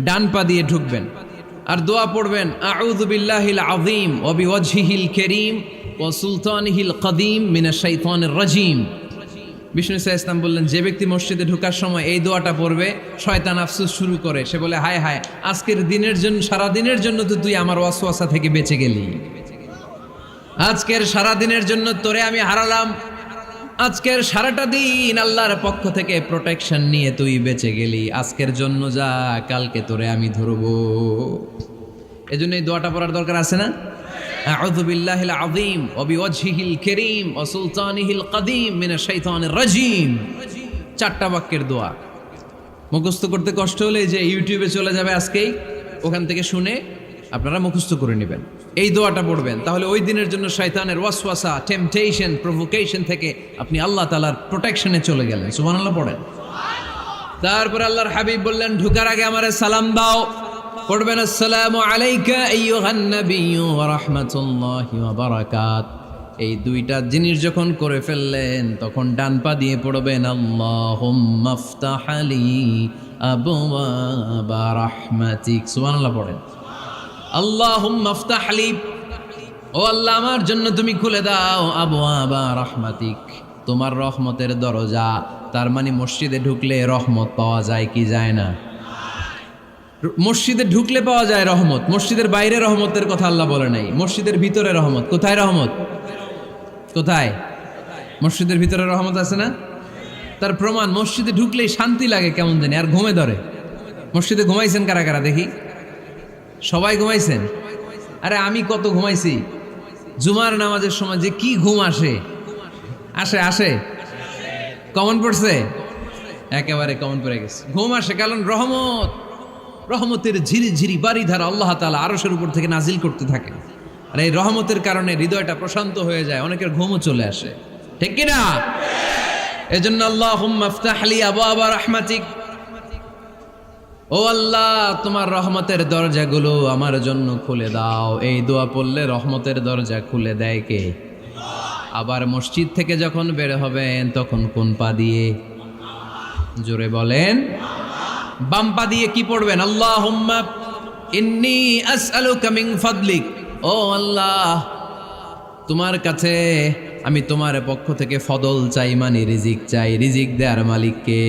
ডান পা দিয়ে ঢুকবেন, আর দোয়া পড়বেন, আউযু বিল্লাহিল আযীম ওয়া বিওয়াজহিল কারীম ওয়া সুলতানিহিল কদীম মিনাশ শাইতানির রাজীম। বিষ্ণু সাল্লাল্লাহু আলাইহি ওয়াসাল্লাম বললেন, যে ব্যক্তি মসজিদে ঢোকার সময় এই দোয়াটা পড়বে, শয়তান আফসোস শুরু করে। সে বলে, হায় হায়, আজকের দিনের জন্য, সারা দিনের জন্য তো তুই আমার ওয়াসওয়াসা থেকে বেঁচে গেলি। আজকের সারা দিনের জন্য তোরে আমি হারালাম। আজকের সারাটা দিন আল্লাহর পক্ষ থেকে প্রোটেকশন নিয়ে তুই বেঁচে গেলি। আজকের জন্য যা, কালকে তোরে আমি ধরবো। এজন্য এই দোয়াটা পড়ার দরকার আছে না? আউযু বিল্লাহিল আযীম ওয়া বিওয়াজহিল কারীম ওয়া সুলতানিহিল কাদীম মিনাশ শাইতানির রাজীম। 4টা বাক্যের দোয়া। মুখস্থ করতে কষ্ট হলে যে ইউটিউবে চলে যাবে আজকেই, ওখান থেকে শুনে আপনারা মুখস্থ করে নেবেন, এই দোয়াটা পড়বেন। তাহলে ওই দিনের জন্য শয়তানের ওয়াসওয়াসা, টেম্পটেশন, প্রভোকেশন থেকে আপনি আল্লাহ তাআলার প্রোটেকশনে চলে গেলেন। সুবহানাল্লাহ পড়েন। তারপর আল্লাহর হাবিব বললেন, ঢোকার আগে আমারে সালাম দাও। পড়বেন, আসসালামু আলাইকা আইয়ুহান নাবিয়্যু ওয়া রাহমাতুল্লাহি ওয়া বারাকাত। এই 2টা জিনিস যখন করে ফেললেন, তখন ডান পা দিয়ে পড়বেন, আল্লাহুম্মা আফতাহ লি আবওয়াবা রাহমাতিক। সুবহানাল্লাহ পড়েন। আল্লাহুম্মা আফতাহ লি, ও আল্লাহ আমার জন্য তুমি খুলে দাও আবওয়াবা রাহমাতিক, তোমার রহমতের দরজা। তার মানে মসজিদে ঢুকলে রহমত পাওয়া যায় কি যায় না? মসজিদে ঢুকলে পাওয়া যায় রহমত। মসজিদের বাইরে রহমতের কথা আল্লাহ বলে নাই, মসজিদের ভিতরে রহমত। কোথায় রহমত? কোথায়? মসজিদের ভিতরে রহমত আছে না? তার প্রমাণ, মসজিদে ঢুকলেই শান্তি লাগে কেমন জানি, আর ঘুমে ধরে। মসজিদে ঘুমাইছেন কারা কারা দেখি? সবাই ঘুমাইছেন? আরে আমি কত ঘুমাইছি। জুমার নামাজের সময় যে কি ঘুম আসে, আসে আসে কমন পড়ছে, একেবারে কমন পড়ে গেছে। ঘুম আসে কারণ রহমত, রহমতের ঝিরি ঝিরি বাড়িধারা আল্লাহ তাআলা আরশের উপর থেকে নাজিল করতে থাকে। আর এই রহমতের কারণে হৃদয়টা প্রশান্ত হয়ে যায়, অনেকের ঘুমও চলে আসে, ঠিক কি না? এজন্য আল্লাহুম্মা আফতাহ লি আবওয়াবা রাহমাতিক, ও আল্লাহ তোমার রহমতের দরজাগুলো আমার জন্য খুলে দাও। এই দোয়া পড়লে রহমতের দরজা খুলে দেয় কে? আবার মসজিদ থেকে যখন বের হবেন তখন কোন পা দিয়ে? জোরে বলেন। বাম পা দিয়ে কি পড়বেন? আল্লাহুম্মা ইন্নী আসআলুকা মিন ফাদলিক, ও আল্লাহ তোমার কাছে আমি তোমার পক্ষ থেকে ফদল চাই, মানে রিজিক চাই। রিজিক দেওয়ার মালিক কে?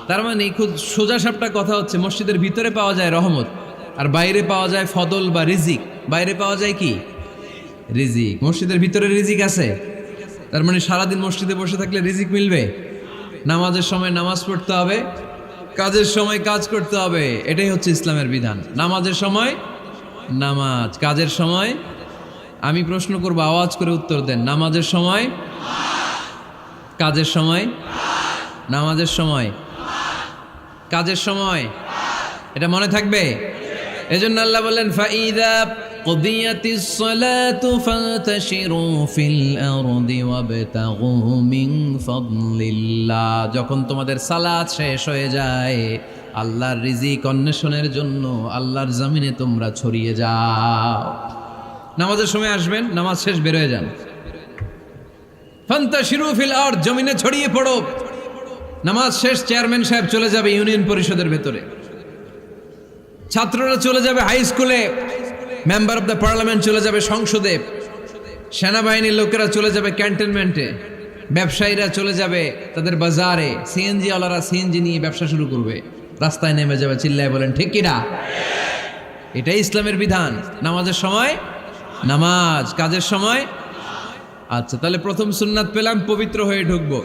তার মানে খুব সোজা সাপটা কথা হচ্ছে, মসজিদের ভিতরে পাওয়া যায় রহমত, আর বাইরে পাওয়া যায় ফদল বা রিজিক। বাইরে পাওয়া যায় কি? রিজিক। মসজিদের ভিতরে রিজিক আছে। তার মানে সারাদিন মসজিদে বসে থাকলে রিজিক মিলবে? নামাজের সময় নামাজ পড়তে হবে, কাজের সময় কাজ করতে হবে। এটাই হচ্ছে ইসলামের বিধান। নামাজের সময় নামাজ, কাজের সময়। আমি প্রশ্ন করবো, আওয়াজ করে উত্তর দেন। নামাজের সময়, কাজের সময়, নামাজের সময়, কাজের সময়। এটা মনে থাকবে। এজন্য আল্লাহ বললেন, ফাইদা কুদিয়াতিস সালাতু ফান্তাশিরু ফিল আরদি ওয়াবতাগু মিন ফাদলিল্লাহ। যখন তোমাদের সালাত শেষ হয়ে যায়, আল্লাহর রিজিক অন্বেষণের জন্য আল্লাহর জমিনে তোমরা ছড়িয়ে যাও। নামাজের সময় আসবেন, নামাজ শেষ বের হয়ে যান। ফান্তাশিরু ফিল আরদ, জমিনে ছড়িয়ে পড়ো। নামাজ শেষ, চেয়ারম্যান সাহেব চলে যাবে ইউনিয়ন পরিষদের ভেতরে, ছাত্ররা চলে যাবে হাই স্কুলে, মেম্বার অফ দ্য পার্লামেন্ট চলে যাবে সংসদে, সেনাবাহিনীর লোকেরা চলে যাবে ক্যান্টনমেন্টে, ব্যবসায়ীরা চলে যাবে তাদের বাজারে, সিএনজি ওয়ালারা সিএনজি নিয়ে ব্যবসা শুরু করবে, রাস্তায় নেমে যাবে। চিল্লায় বলেন ঠিক কিনা? এটাই ইসলামের বিধান। নামাজের সময় নামাজ, কাজের সময়। আচ্ছা, তাহলে প্রথম সুন্নাত পেলাম, পবিত্র হয়ে ঢুকবো,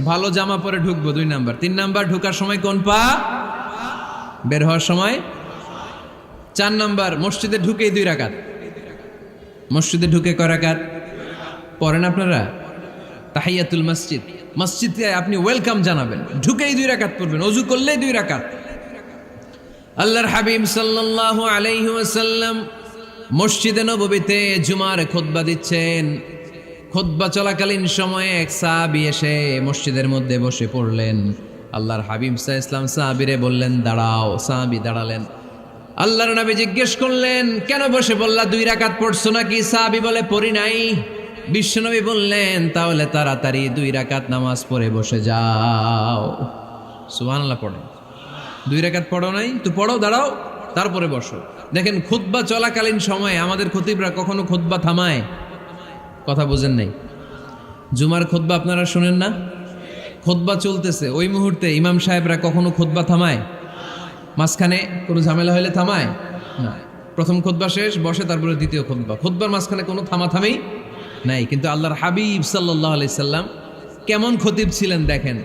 ভালো জামা পরে ঢুকবো। 2 নাম্বার। 3 নাম্বার, ঢুকার সময় কোন পা? বের হওয়ার সময়। 4 নাম্বার, মসজিদে ঢুকেই 2 রাকাত। মসজিদে ঢুকে কয় রাকাত পড়েন আপনারা? তাহিয়াতুল মসজিদ। মসজিদে আপনি ওয়েলকাম জানাবেন, ঢুকেই 2 রাকাত পড়বেন, ওযু করলেই 2 রাকাত। আল্লাহর হাবিব সাল্লাল্লাহু আলাইহি ওয়াসাল্লাম মসজিদে নববীতে জুমার খুতবা দিচ্ছেন। খুতবা চলাকালীন সময়ে এক সাহাবী এসে মসজিদের মধ্যে বসে পড়লেন। আল্লাহর হাবিব সাল্লাল্লাহু আলাইহি ওয়াসাল্লাম সাহাবীরে বললেন দাঁড়াও। সাহাবী দাঁড়ালেন। আল্লাহর নবী জিজ্ঞেস করলেন, কেন বসে বললা? 2 রাকাত পড়ছো নাকি? সাহাবী বলে, পড়ি নাই। বিশ্বনবী বললেন, তাহলে তাড়াতাড়ি 2 রাকাত নামাজ পড়ে বসে যাও। সুবহানাল্লাহ পড়ে। 2 রাকাত পড়ো নাই তো পড়ো, দাঁড়াও, তারপরে বসো। দেখেন, খুতবা চলাকালীন সময়ে আমাদের খতিবরা কখনো খুতবা থামায়? কথা বুঝেন নাই? জুমার খুতবা আপনারা শুনেন না? খুতবা চলতেছে, ওই মুহূর্তে ইমাম সাহেবরা কখনো খুতবা থামায়? মাঝখানে কোনো ঝামেলা হলে থামায় না। প্রথম খুতবা শেষ, বসে, তারপরে দ্বিতীয় খুতবা। খুতবার মাঝখানে কোনো থামাথামি নাই। কিন্তু আল্লাহর হাবিব সাল্লাল্লাহু আলাইহি সাল্লাম কেমন খতিব ছিলেন দেখেন।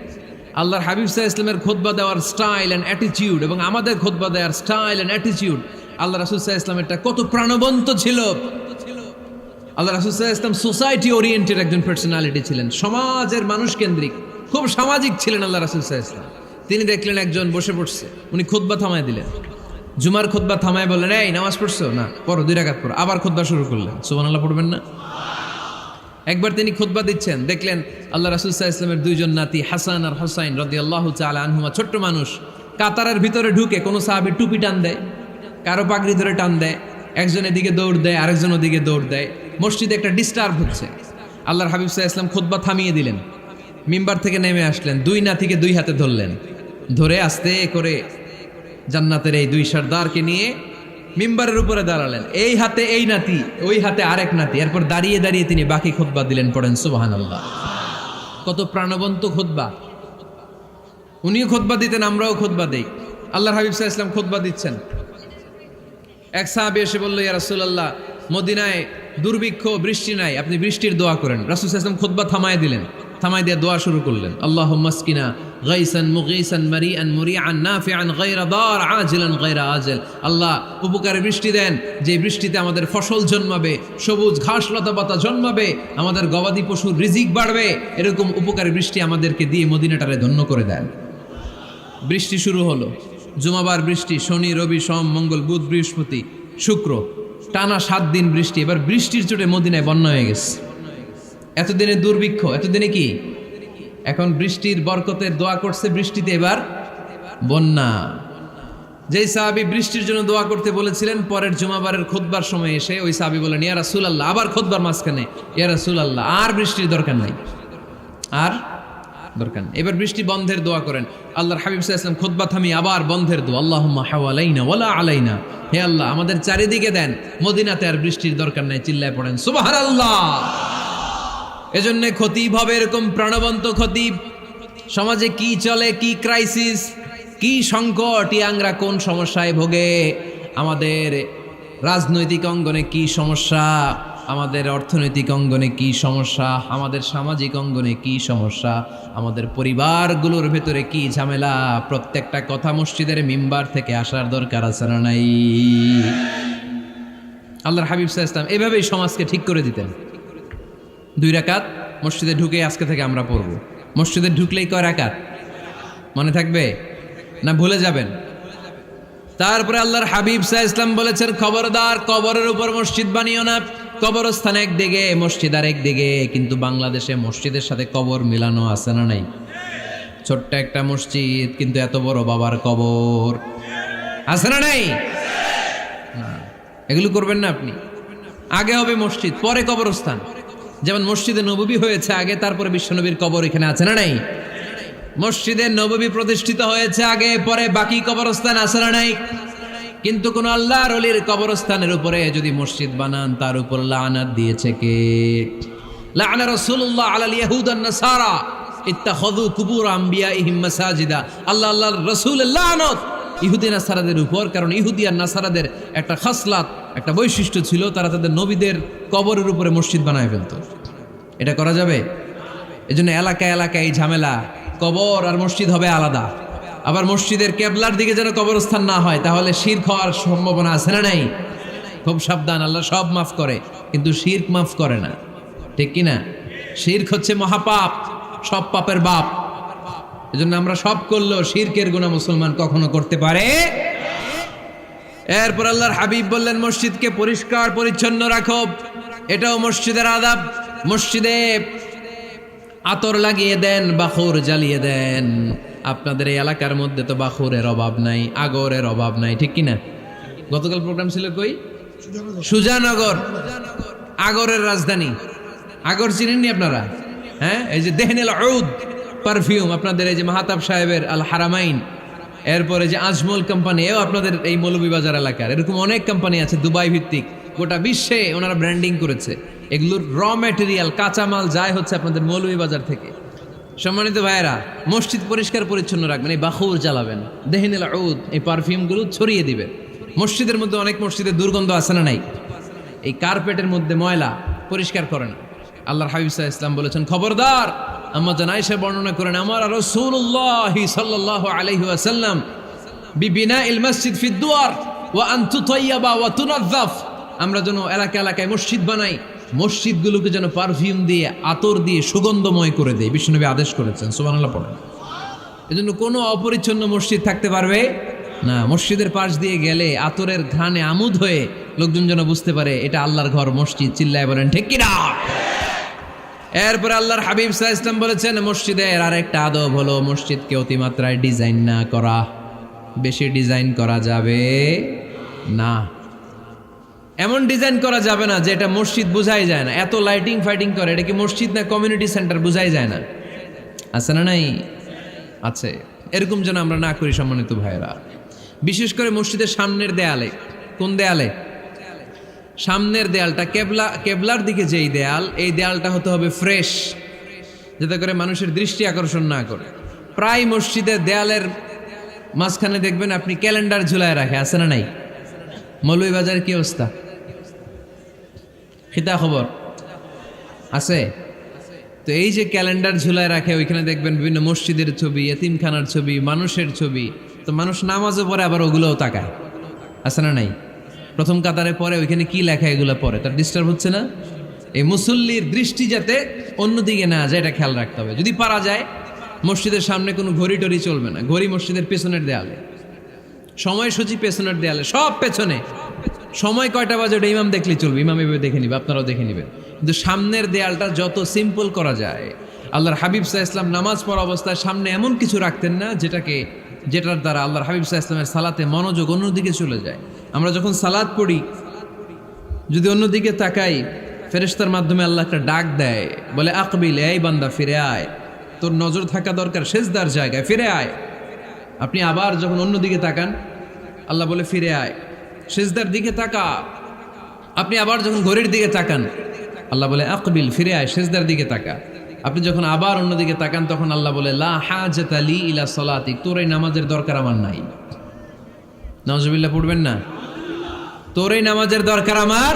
আল্লাহর হাবিব সাল্লাল্লাহু আলাইহি সাল্লামের খুতবা দেওয়ার স্টাইল অ্যান্ড অ্যাটিটিউড এবং আমাদের খুতবা দেওয়ার স্টাইল অ্যান্ড অ্যাটিটিউড আল্লাহ রাসূল সাল্লাল্লাহু আলাইহি ওয়াসাল্লামেরটা কত প্রাণবন্ত ছিল। আল্লাহ রাসূল সাল্লাল্লাহু আলাইহি ওয়াসাল্লাম সোসাইটি ওরিয়েন্টেড একজন পার্সোনালিটি ছিলেন, সমাজের মানুষ কেন্দ্রিক, খুব সামাজিক ছিলেন আল্লাহ রাসূল সাল্লাল্লাহু আলাইহি ওয়াসাল্লাম। তিনি দেখলেন একজন বসে পড়ছে, উনি খুতবা থামায় দিলেন, জুমার খুতবা থামায় বললেন, এই নামাজ পড়ছো না, পড়ো 2 রাকাত পড়ো। আবার খুতবা শুরু করলেন, সুবহানাল্লাহ পড়বেন না? একবার তিনি খুতবা দিচ্ছেন, দেখলেন আল্লাহ রাসূল সাল্লাল্লাহু আলাইহি ওয়াসাল্লামের 2 জন নাতি হাসান আর হুসাইন রাদিয়াল্লাহু তাআলা আনহুমা, ছোট্ট মানুষ, কাতারের ভিতরে ঢুকে কোন সাহাবী টুপি টান দেয়, কারো পাগড়ি ধরে টান দেয়, একজন এদিকে দৌড় দেয়, আরেকজন ওদিকে দৌড় দেয়, মসজিদে একটা ডিস্টার্ব হচ্ছে। আল্লাহর হাবিব সাল্লাল্লাহু আলাইহি ওয়াসাল্লাম খুতবা থামিয়ে দিলেন, মিম্বার থেকে নেমে আসলেন, 2 নাতিকে 2 হাতে ধরলেন, ধরে আস্তে করে জান্নাতের এই 2 সর্দারকে নিয়ে মিম্বারের উপরে দাঁড়ালেন, এই হাতে এই নাতি, ওই হাতে আরেক নাতি। এরপর দাঁড়িয়ে দাঁড়িয়ে তিনি বাকি খুতবা দিলেন, পড়েন সুবহানাল্লাহ। কত প্রাণবন্ত খুতবা! উনিও খুতবা দিতেন, আমরাও খুতবা দেই। আল্লাহর হাবিব সাল্লাল্লাহু আলাইহি ওয়াসাল্লাম খুতবা দিচ্ছেন, এক সাহাবী এসে বলল, ইয়া রাসূলুল্লাহ, মদিনায় দুর্ভিক্ষ, বৃষ্টি নাই, আপনি বৃষ্টির দোয়া করেন। রাসূল সাল্লাল্লাহু আলাইহি ওয়াসাল্লাম খুতবা থামায় দিলেন, থামায় দিয়ে দোয়া শুরু করলেন, আল্লাহুম্মা আসকিনা গাইসান মুগীসান মারিআন মুরিআন নাফিআন গায়রা দার আজিলান গায়রা আজল। আল্লাহ উপকারে বৃষ্টি দেন, যে বৃষ্টিতে আমাদের ফসল জন্মাবে, সবুজ ঘাস লতা পাতা জন্মাবে, আমাদের গবাদি পশুর রিজিক বাড়বে, এরকম উপকারী বৃষ্টি আমাদেরকে দিয়ে মদিনাটারে ধন্য করে দেন। বৃষ্টি শুরু হলো, জুমাবার বৃষ্টি, শনি রবি সোম মঙ্গল বুধ বৃহস্পতি শুক্র, টানা 7 দিন বৃষ্টি। এবার বৃষ্টির চোটে মদিনায় বন্যা হয়ে গেছে। এতদিনে দুর্ভিক্ষ, এতদিনে কি, এখন বৃষ্টির বরকতের দোয়া করছে, বৃষ্টিতে এবার বন্যা। যেই সাহাবী বৃষ্টির জন্য দোয়া করতে বলেছিলেন, পরের জুমাবারের খুতবার সময় এসে ওই সাহাবী বলেন, ইয়া রাসূলুল্লাহ, আবার খুতবার মাঝখানে, ইয়া রাসূলুল্লাহ, আর বৃষ্টির দরকার নাই, আর দরকার নেই, এবার বৃষ্টি বন্ধের দোয়া করেন। আল্লাহর হাবিব সাল্লাল্লাহু আলাইহি ওয়াসাল্লাম খুতবা থামিয়ে আবার বন্ধের দোয়া, আল্লাহুম্মা হাওয়ালাইনা ওয়ালা আলাইনা, হে আল্লাহ আমাদের চারিদিকে দেন, মদিনাতে আর বৃষ্টির দরকার নাই। চিল্লায় পড়েন সুবহানাল্লাহ। এজন্য খতিব হবে এরকম প্রাণবন্ত খতিব। সমাজে কি চলে, কি ক্রাইসিস, কি সংকট, ইয়াংরা কোন সমস্যায় ভোগে, আমাদের রাজনৈতিক অঙ্গনে কি সমস্যা, আমাদের অর্থনৈতিক অঙ্গনে কি সমস্যা, আমাদের সামাজিক অঙ্গনে কি সমস্যা, আমাদের পরিবারগুলোর ভেতরে কি ঝামেলা, প্রত্যেকটা কথা মসজিদের মিম্বার থেকে আসার দরকার আছে না নাই? আল্লাহর হাবিব সাল্লাল্লাহু আলাইহি ওয়াসাল্লাম এভাবেই সমাজকে ঠিক করে দিতেন। 2 রাকাত মসজিদে ঢুকে আজকে থেকে আমরা পড়ব। মসজিদে ঢুকলেই কয় রাকাত মনে থাকবে না ভুলে যাবেন? তারপরে আল্লাহর হাবিব সাল্লাল্লাহু আলাইহি ওয়াসাল্লাম বলেছেন, খবরদার কবরের উপর মসজিদ বানিও না। কবরস্থান একদিকে, মসজিদ আর একদিকে, কিন্তু বাংলাদেশে মসজিদের সাথে কবর মিলানো আছে না নাই? ছোট্ট একটা মসজিদ, কিন্তু এত বড় বাবার কবর আছে না নাই? এগুলো করবেন না আপনি। আগে হবে মসজিদ, পরে কবরস্থান। যেমন মসজিদে নববী হয়েছে আগে, তারপরে বিশ্বনবীর কবর এখানে আছে না নাই? মসজিদে নববী প্রতিষ্ঠিত হয়েছে আগে, পরে বাকি কবরস্থান আছে না নাই? কিন্তু কোন আল্লাহর ওলির কবরস্থানের উপরে যদি মসজিদ বানান, তার উপর লানাত দিয়েছে কে? লাআনা রাসূলুল্লাহ আলাল ইয়াহুদ ওয়ান নাসারা ইত্তাখাযু কুবুর আমবিয়াইহিম মাসাজিদা। আল্লাহর রাসূলের লানত ইহুদি নাসারাদের উপর, কারণ ইহুদি আর নাসারাদের একটা খাসলাত, একটা বৈশিষ্ট্য ছিল, তারা তাদের নবীদের কবরের উপরে মসজিদ বানায় ফেলতো। এটা করা যাবে? এজন্য এলাকায় এলাকায় এই ঝামেলা, কবর আর মসজিদ হবে আলাদা। আবার মসজিদের কেবলার দিকে যেন কবরস্থান না হয়, তাহলে শিরক হওয়ার সম্ভাবনা আছে না নাই? খুব সাবধান, আল্লাহ সব মাফ করে কিন্তু শিরক মাফ করে না, ঠিক কি না? শিরক হচ্ছে মহাপাপ, সব পাপের বাপ। এজন্য আমরা সব করলেও শিরকের গুনাহ মুসলমান কখনো করতে পারে। এরপর আল্লাহর হাবিব বললেন, মসজিদকে পরিষ্কার পরিচ্ছন্ন রাখো, এটাও মসজিদের আদাব। মসজিদে আতর লাগিয়ে দেন, বাখুর জ্বালিয়ে দেন। আপনাদের এই এলাকার মধ্যে তো বাখুরের অভাব নাই, আগরের অভাব নাই, ঠিক কিনা? গতকাল প্রোগ্রাম ছিল কই? সুজানগর, আগরের রাজধানী। আগর চিনেননি আপনারা? হ্যাঁ, এই যে দেহনেল উদ পারফিউম, আপনাদের এই যে মাহাতাব সাহেবের আল হারামাইন, এরপরে যে আজমল কোম্পানি, এও আপনাদের এই মৌলভীবাজার এলাকার। এরকম অনেক কোম্পানি আছে দুবাই ভিত্তিক, গোটা বিশ্বে ওনারা ব্র্যান্ডিং করেছে। এগুলোর র ম্যাটেরিয়াল, কাঁচামাল যায় হচ্ছে আপনাদের মৌলভীবাজার থেকে। সম্মানিত ভাইয়েরা, মসজিদ পরিষ্কার পরিচ্ছন্ন রাখবেন, এই বাখুর জ্বালাবেন, দেহনেল উদ, এই পারফিউমগুলো ছড়িয়ে দিবেন। মসজিদের মধ্যে অনেক মসজিদে দুর্গন্ধ আছে না নাই? এই কার্পেটের মধ্যে ময়লা, পরিষ্কার করেন। আল্লাহর হাবিব সাল্লাল্লাহু আলাইহি ওয়াসাল্লাম বলেছেন, খবরদার। আম্মা জান আয়েশা বর্ণনা করেন, আমার রাসূলুল্লাহ সাল্লাল্লাহু আলাইহি ওয়াসাল্লাম বিবিনাইল মসজিদ ফি দুয়ার, ওয়া আন তুতাইয়াবা ওয়া তুনাজ্জাফ, আমরা যেন এলাকা এলাকায় মসজিদ বানাই, মসজিদগুলোকে যেন পারফিউম দিয়ে আতর দিয়ে সুগন্ধময় করে দেয়। বিশ্বনবী আদেশ করেছেন, সুবহানাল্লাহ পড়েন। এজন্য কোনো অপরিচ্ছন্ন মসজিদ থাকতে পারবে না। মসজিদের পাশ দিয়ে গেলে আতরের ঘ্রাণে আমোদ হয়ে লোকজন যেন বুঝতে পারে এটা আল্লাহর ঘর, মসজিদ। চিল্লায় বলেন ঠিক কিনা? এরপরে আল্লাহর হাবিব সাল্লাল্লাহু আলাইহি ওয়াসাল্লাম বলেছেন মসজিদের আরেকটা আদব হলো মসজিদকে অতিমাত্রায় ডিজাইন না করা। বেশি ডিজাইন করা যাবে না। এমন ডিজাইন করা যাবে না যে এটা মসজিদ বোঝাই যায় না। এত লাইটিং ফাইটিং করে, এটা কি মসজিদ না কমিউনিটি সেন্টার বোঝাই যায় না। আছে না নাই? আছে। এরকম যেন আমরা না করি সম্মানিত ভাইয়েরা। বিশেষ করে মসজিদের সামনের দেয়ালে। কোন দেয়ালে? সামনের দেয়ালটা কেবলার দিকে যেই দেয়াল, এই দেয়ালটা হতে হবে ফ্রেশ, যাতে করে মানুষের দৃষ্টি আকর্ষণ না করে। প্রায় মসজিদের দেয়ালের মাঝখানে দেখবেন আপনি ক্যালেন্ডার ঝুলায় রাখে, আছে না নাই? মৌলভীবাজারের কি অবস্থা? খিতা খবর আছে? তো এই যে ক্যালেন্ডার ঝুলায় রাখে, ওইখানে দেখবেন বিভিন্ন মসজিদের ছবি, এতিমখানার ছবি, মানুষের ছবি। তো মানুষ নামাজও পড়ে, আবার ওগুলোও তাকায়, আছে না নাই? প্রথম কাতারে পরে ওইখানে কি লেখা এগুলো পরে, তার ডিস্টার্ব হচ্ছে না? এই মুসল্লির দৃষ্টি যাতে অন্যদিকে না যায়, এটা খেয়াল রাখতে হবে। যদি পারা যায় মসজিদের সামনে কোনো ঘড়ি টড়ি চলবে না। ঘড়ি মসজিদের পেছনের দেয়ালে, সময়সূচি পেছনের দেয়ালে, সব পেছনে। সময় কয়টা বাজে ওটা ইমাম দেখলেই চলবে, ইমাম এভাবে দেখে নিবে, আপনারাও দেখে নেবেন। কিন্তু সামনের দেয়ালটা যত সিম্পল করা যায়। আল্লাহর হাবিব সাল্লাল্লাহু আলাইহি ওয়াসাল্লাম নামাজ পড়া অবস্থায় সামনে এমন কিছু রাখতেন না যেটার দ্বারা আল্লাহর হাবিব সাল্লাল্লাহু আলাইহি ওয়াসাল্লামের সালাতে মনোযোগ অন্যদিকে চলে যায়। আমরা যখন সালাত পড়ি, যদি অন্যদিকে তাকাই, ফেরেশতার মাধ্যমে আল্লাহ একটা ডাক দেয়, বলে আকবিল, এই বান্দা ফিরে আয়, তোর নজর থাকা দরকার সেজদার জায়গায়, ফিরে আয়। আপনি আবার যখন অন্যদিকে তাকান, আল্লাহ বলে ফিরে আয়, সেজদার দিকে তাকা। আপনি আবার যখন ঘড়ির দিকে তাকান, আল্লাহ বলে আকবিল, ফিরে আয়, সেজদার দিকে তাকা। আপনি যখন আবার অন্যদিকে তাকান, তখন আল্লাহ বলে লা হাজাতা লি ইলা সালাতিক, তোর এই নামাজের দরকার আমার নাই। নাউজুবিল্লাহ পড়বেন না? তোর এই নামাজের দরকার আমার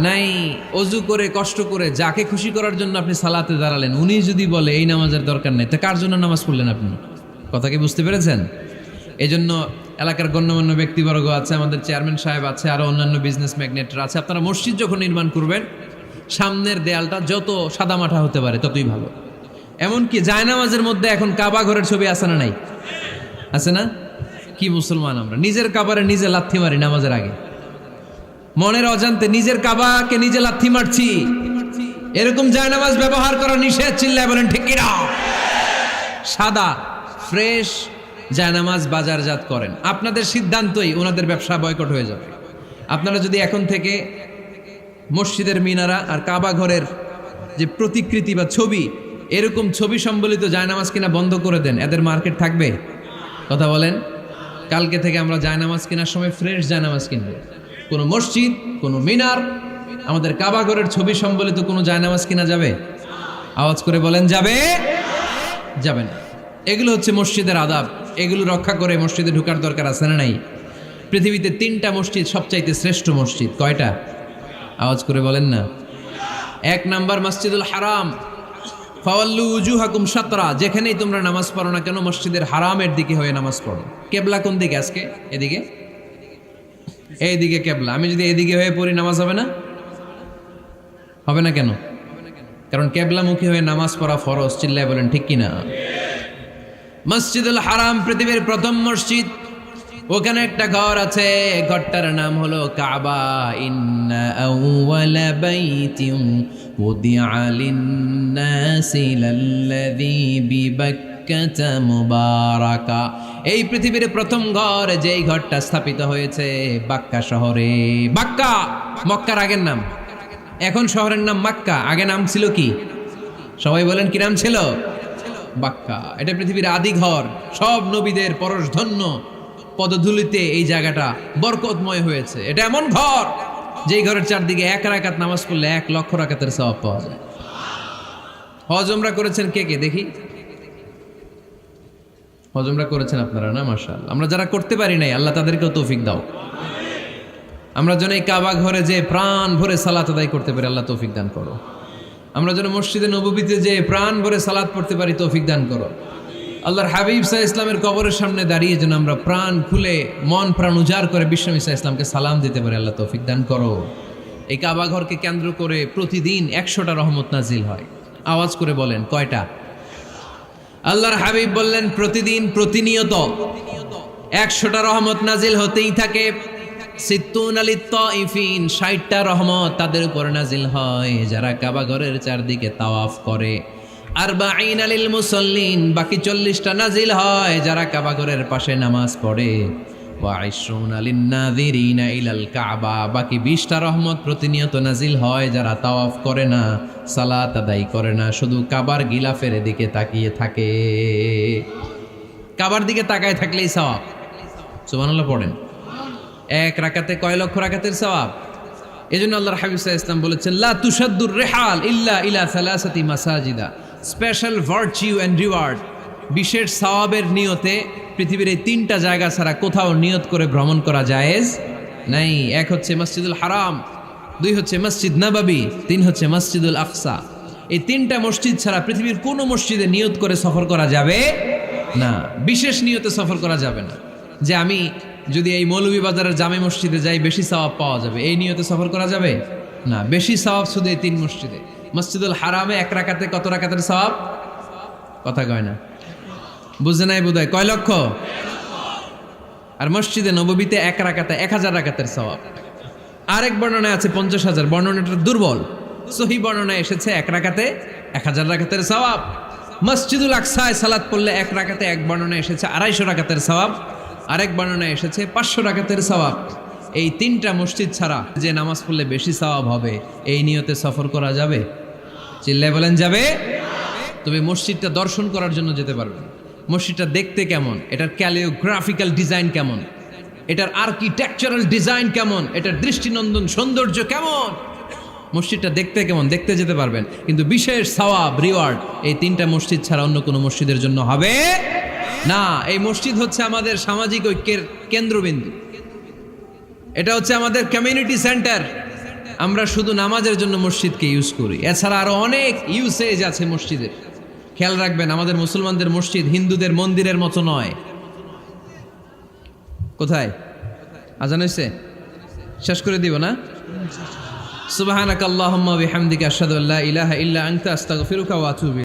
নাই। অজু করে কষ্ট করে যাকে খুশি করার জন্য আপনি সালাতে দাঁড়ালেন, উনি যদি বলে এই নামাজের দরকার নেই, তা কার জন্য নামাজ পড়লেন আপনি? কথা কি বুঝতে পেরেছেন? এই জন্য এলাকার গণ্যমান্য ব্যক্তিবর্গ আছে, আমাদের চেয়ারম্যান সাহেব আছে, আরো অন্যান্য বিজনেস ম্যাগনেটরা আছে। আপনারা মসজিদ যখন নির্মাণ করবেন, সামনের দেয়ালটা যত সাদামাটা হতে পারে ততই ভালো। এমনকি জায়নামাজের মধ্যে এখন কাবা ঘরের ছবি আছে না নাই? আছে না? কি মুসলমান আমরা! নিজের কাবারে নিজে লাথি মারি নামাজের আগে, মনের অজান্তে নিজের কাবাকে নিজে লাথি মারছি। এরকম জায়নামাজ ব্যবহার করা নিষেধ। চিল্লায় বলেন ঠিক কিনা? সাদা ফ্রেশ জায়নামাজ বাজারজাত করেন, আপনাদের সিদ্ধান্তই ওনাদের ব্যবসা বয়কট হয়ে যাবে। আপনারা যদি এখন থেকে মসজিদের মিনারা আর কাবা ঘরের যে প্রতিকৃতি বা ছবি, এরকম ছবি সম্বলিত জায়নামাজ কিনা বন্ধ করে দেন, এদের মার্কেট থাকবে? কথা বলেন। কালকে থেকে আমরা জায়নামাজ কেনার সময় ফ্রেশ জায়নামাজ কিনবো। কোনো মসজিদ, কোনো মিনার, আমাদের কাবা ঘরের ছবি সম্বলিত কোনো জায়নামাজ কিনা যাবে? আওয়াজ করে বলেন, যাবে? যাবে না। এগুলো হচ্ছে মসজিদের আদাব। এগুলো রক্ষা করে মসজিদে ঢোকার দরকার আছে না নাই? পৃথিবীতে 3টা মসজিদ সবচাইতে শ্রেষ্ঠ মসজিদ। কয়টা? আওয়াজ করে বলেন না। 1 নাম্বার মসজিদুল হারাম, ফাওয়াল্লু উজুহাকুম শাতরা। যেখানেই তোমরা নামাজ পড়ো না কেন, মসজিদের হারামের দিকে হয়ে নামাজ পড়ো। কেবলা কোন দিকে আজকে? এদিকে, এইদিকে কেবলা। আমি যদি এদিকে হয়ে পড়ি, নামাজ হবে না? হবে না কেন? কারণ কেবলামুখী হয়ে নামাজ পড়া ফরজ। চিল্লায় বলেন ঠিক কিনা? মসজিদুল হারাম পৃথিবীর প্রথম মসজিদ। ওখানে একটা ঘর আছে, ঘরটার নাম হলো কাবা। ইন্না আউওয়ালা বাইতিন উদিআ লিন-নাসি লাল্লাযী বিবাক্কাতা মুবারাকা। এই পৃথিবীর প্রথম ঘর, যেই ঘরটা স্থাপিত হয়েছে বাক্কা শহরে। বাক্কা মক্কার আগের নাম, এখন শহরের নাম মক্কা। আগে নাম ছিল কি? সবাই বলেন, কি নাম ছিল? বাক্কা। এটা পৃথিবীর আদি ঘর। সব নবীদের পরশধন্য পদধূলিতে এই জায়গাটা বরকতময় হয়েছে। এটা এমন ঘর, যেই ঘরের চারদিকে 1 রাকাত নামাজ পড়লে 1 লক্ষ রাকাতের সওয়াব পাওয়া যায়। হজ উমরা করেছেন কে কে দেখি? হজ উমরা করেছেন আপনারা না? মাশাআল্লাহ। আমরা যারা করতে পারি নাই, আল্লাহ তাদেরকেও তৌফিক দাও। আমরা যেন এই কাবা ঘরে যে প্রাণ ভরে সালাত আদায় করতে পারি, আল্লাহ তৌফিক দান করো। আমরা যেন মসজিদে নববীতে যে প্রাণ ভরে সালাত পড়তে পারি, তৌফিক দান করো। আল্লাহর হাবিব সাল্লাল্লাহু আলাইহি ইসলামের কবরের সামনে দাঁড়িয়ে যেন আমরা প্রাণ খুলে মন প্রাণ উজাড় করে বিশ্বনবী সাল্লাল্লাহু আলাইহি ইসলামকে সালাম দিতে পারি। আল্লাহ তৌফিক দান করো। এই কাবা ঘরকে কেন্দ্র করে প্রতিদিন 100টা রহমত নাজিল হয়। আওয়াজ করে বলেন কয়টা? আল্লাহর হাবিব বললেন প্রতিদিন প্রতিনিয়ত 100টা রহমত নাজিল হতেই থাকে। সিত্তুন আলিত তাইফিন, 60টা রহমত তাদের উপর নাজিল হয় যারা কাবা ঘরের চারদিকে তাওয়াফ করে। আরবাঈন আলিল মুসাল্লিন, বাকি 40টা নাজিল হয় যারা কাবা ঘরের পাশে নামাজ পড়ে। ওয়া 20 আলিন নাযিরিনা ইলাল কাবা, বাকি 20টা রহমত প্রতিনিয়ত নাজিল হয় যারা তাওয়াফ করে না, সালাত আদায় করে না, শুধু কাবার গিলাফের দিকে তাকিয়ে থাকে। কাবার দিকে তাকায় থাকলেই সওয়াব। সুবহানাল্লাহ পড়েন। এক রাকাতে কয় লক্ষ রাকাতের সওয়াব। এজন্য আল্লাহর হাবিব সাল্লাল্লাহু আলাইহি ওয়াসাল্লাম বলেছেন, লা তুশাদ্দুর রিহাল ইল্লা ইলা সালাসাতি মাসাজিদা, স্পেশাল ভার্চু এন্ড রিওয়ার্ড, বিশেষ সওয়াবের নিয়তে পৃথিবীর এই 3টা জায়গা ছাড়া কোথাও নিয়ত করে ভ্রমণ করা জায়েজ নাই। এক হচ্ছে মসজিদুল হারাম, 2 হচ্ছে মসজিদ নববী, 3 হচ্ছে মসজিদুল আকসা। এই 3টা মসজিদ ছাড়া পৃথিবীর কোনো মসজিদে নিয়ত করে সফর করা যাবে না। বিশেষ নিয়তে সফর করা যাবে না, যে আমি যদি এই মৌলভীবাজারের জামে মসজিদে যাই বেশি সওয়াব পাওয়া যাবে, এই নিয়তে সফর করা যাবে না। বেশি সওয়াব শুধু এই 3 মসজিদে। মসজিদুল হারামে 1 রাকাতে কত রাকাতের সওয়াব? কথা কয় না, বুঝে নাই বোধহয়। কয় লক্ষ? আর মসজিদে নববীতে 1 রাকাতে 1000 রাকাতের সওয়াব। আরেক বর্ণনায় আছে 50,000, বর্ণনাটা দুর্বল। সহিহ বর্ণনায় এসেছে 1 রাকাতে 1000 রাকাতের সওয়াব। মসজিদুল আকসায় সালাত পড়লে 1 রাকাতে, এক বর্ণনায় এসেছে 250 রাকাতের সওয়াব, আরেক বর্ণনায় এসেছে 500 রাকাতের সওয়াব। এই 3টা মসজিদ ছাড়া যে নামাজ পড়লে বেশি সওয়াব হবে, এই নিয়তে সফর করা যাবে? চিল্লায় বলেন যাবে। তবে মসজিদটা দর্শন করার জন্য যেতে পারবেন। মসজিদটা দেখতে কেমন, এটার ক্যালিওগ্রাফিক্যাল ডিজাইন কেমন, এটার আর্কিটেকচারাল ডিজাইন কেমন, এটার দৃষ্টিনন্দন সৌন্দর্য কেমন, মসজিদটা দেখতে কেমন, দেখতে যেতে পারবেন। কিন্তু বিশেষ সওয়াব রিওয়ার্ড এই 3টা মসজিদ ছাড়া অন্য কোনো মসজিদের জন্য হবে না। এই মসজিদ হচ্ছে আমাদের সামাজিক ঐক্যের কেন্দ্রবিন্দু, এটা হচ্ছে আমাদের কমিউনিটি সেন্টার। আমরা শুধু নামাজের জন্য মসজিদকে ইউজ করি, এছাড়া আরো অনেক ইউসেজ আছে মসজিদের। খেয়াল রাখবেন, আমাদের মুসলমানদের মসজিদ হিন্দুদের মন্দিরের মতো নয়। কোথায় আজান হয়েছে? শেষ করে দিব না? সুবহানাকাল্লাহুম্মা ওয়া বিহামদিকা আশহাদু আল্লা ইলাহা ইল্লা আনতা আস্তাগফিরুকা ওয়া আতুবু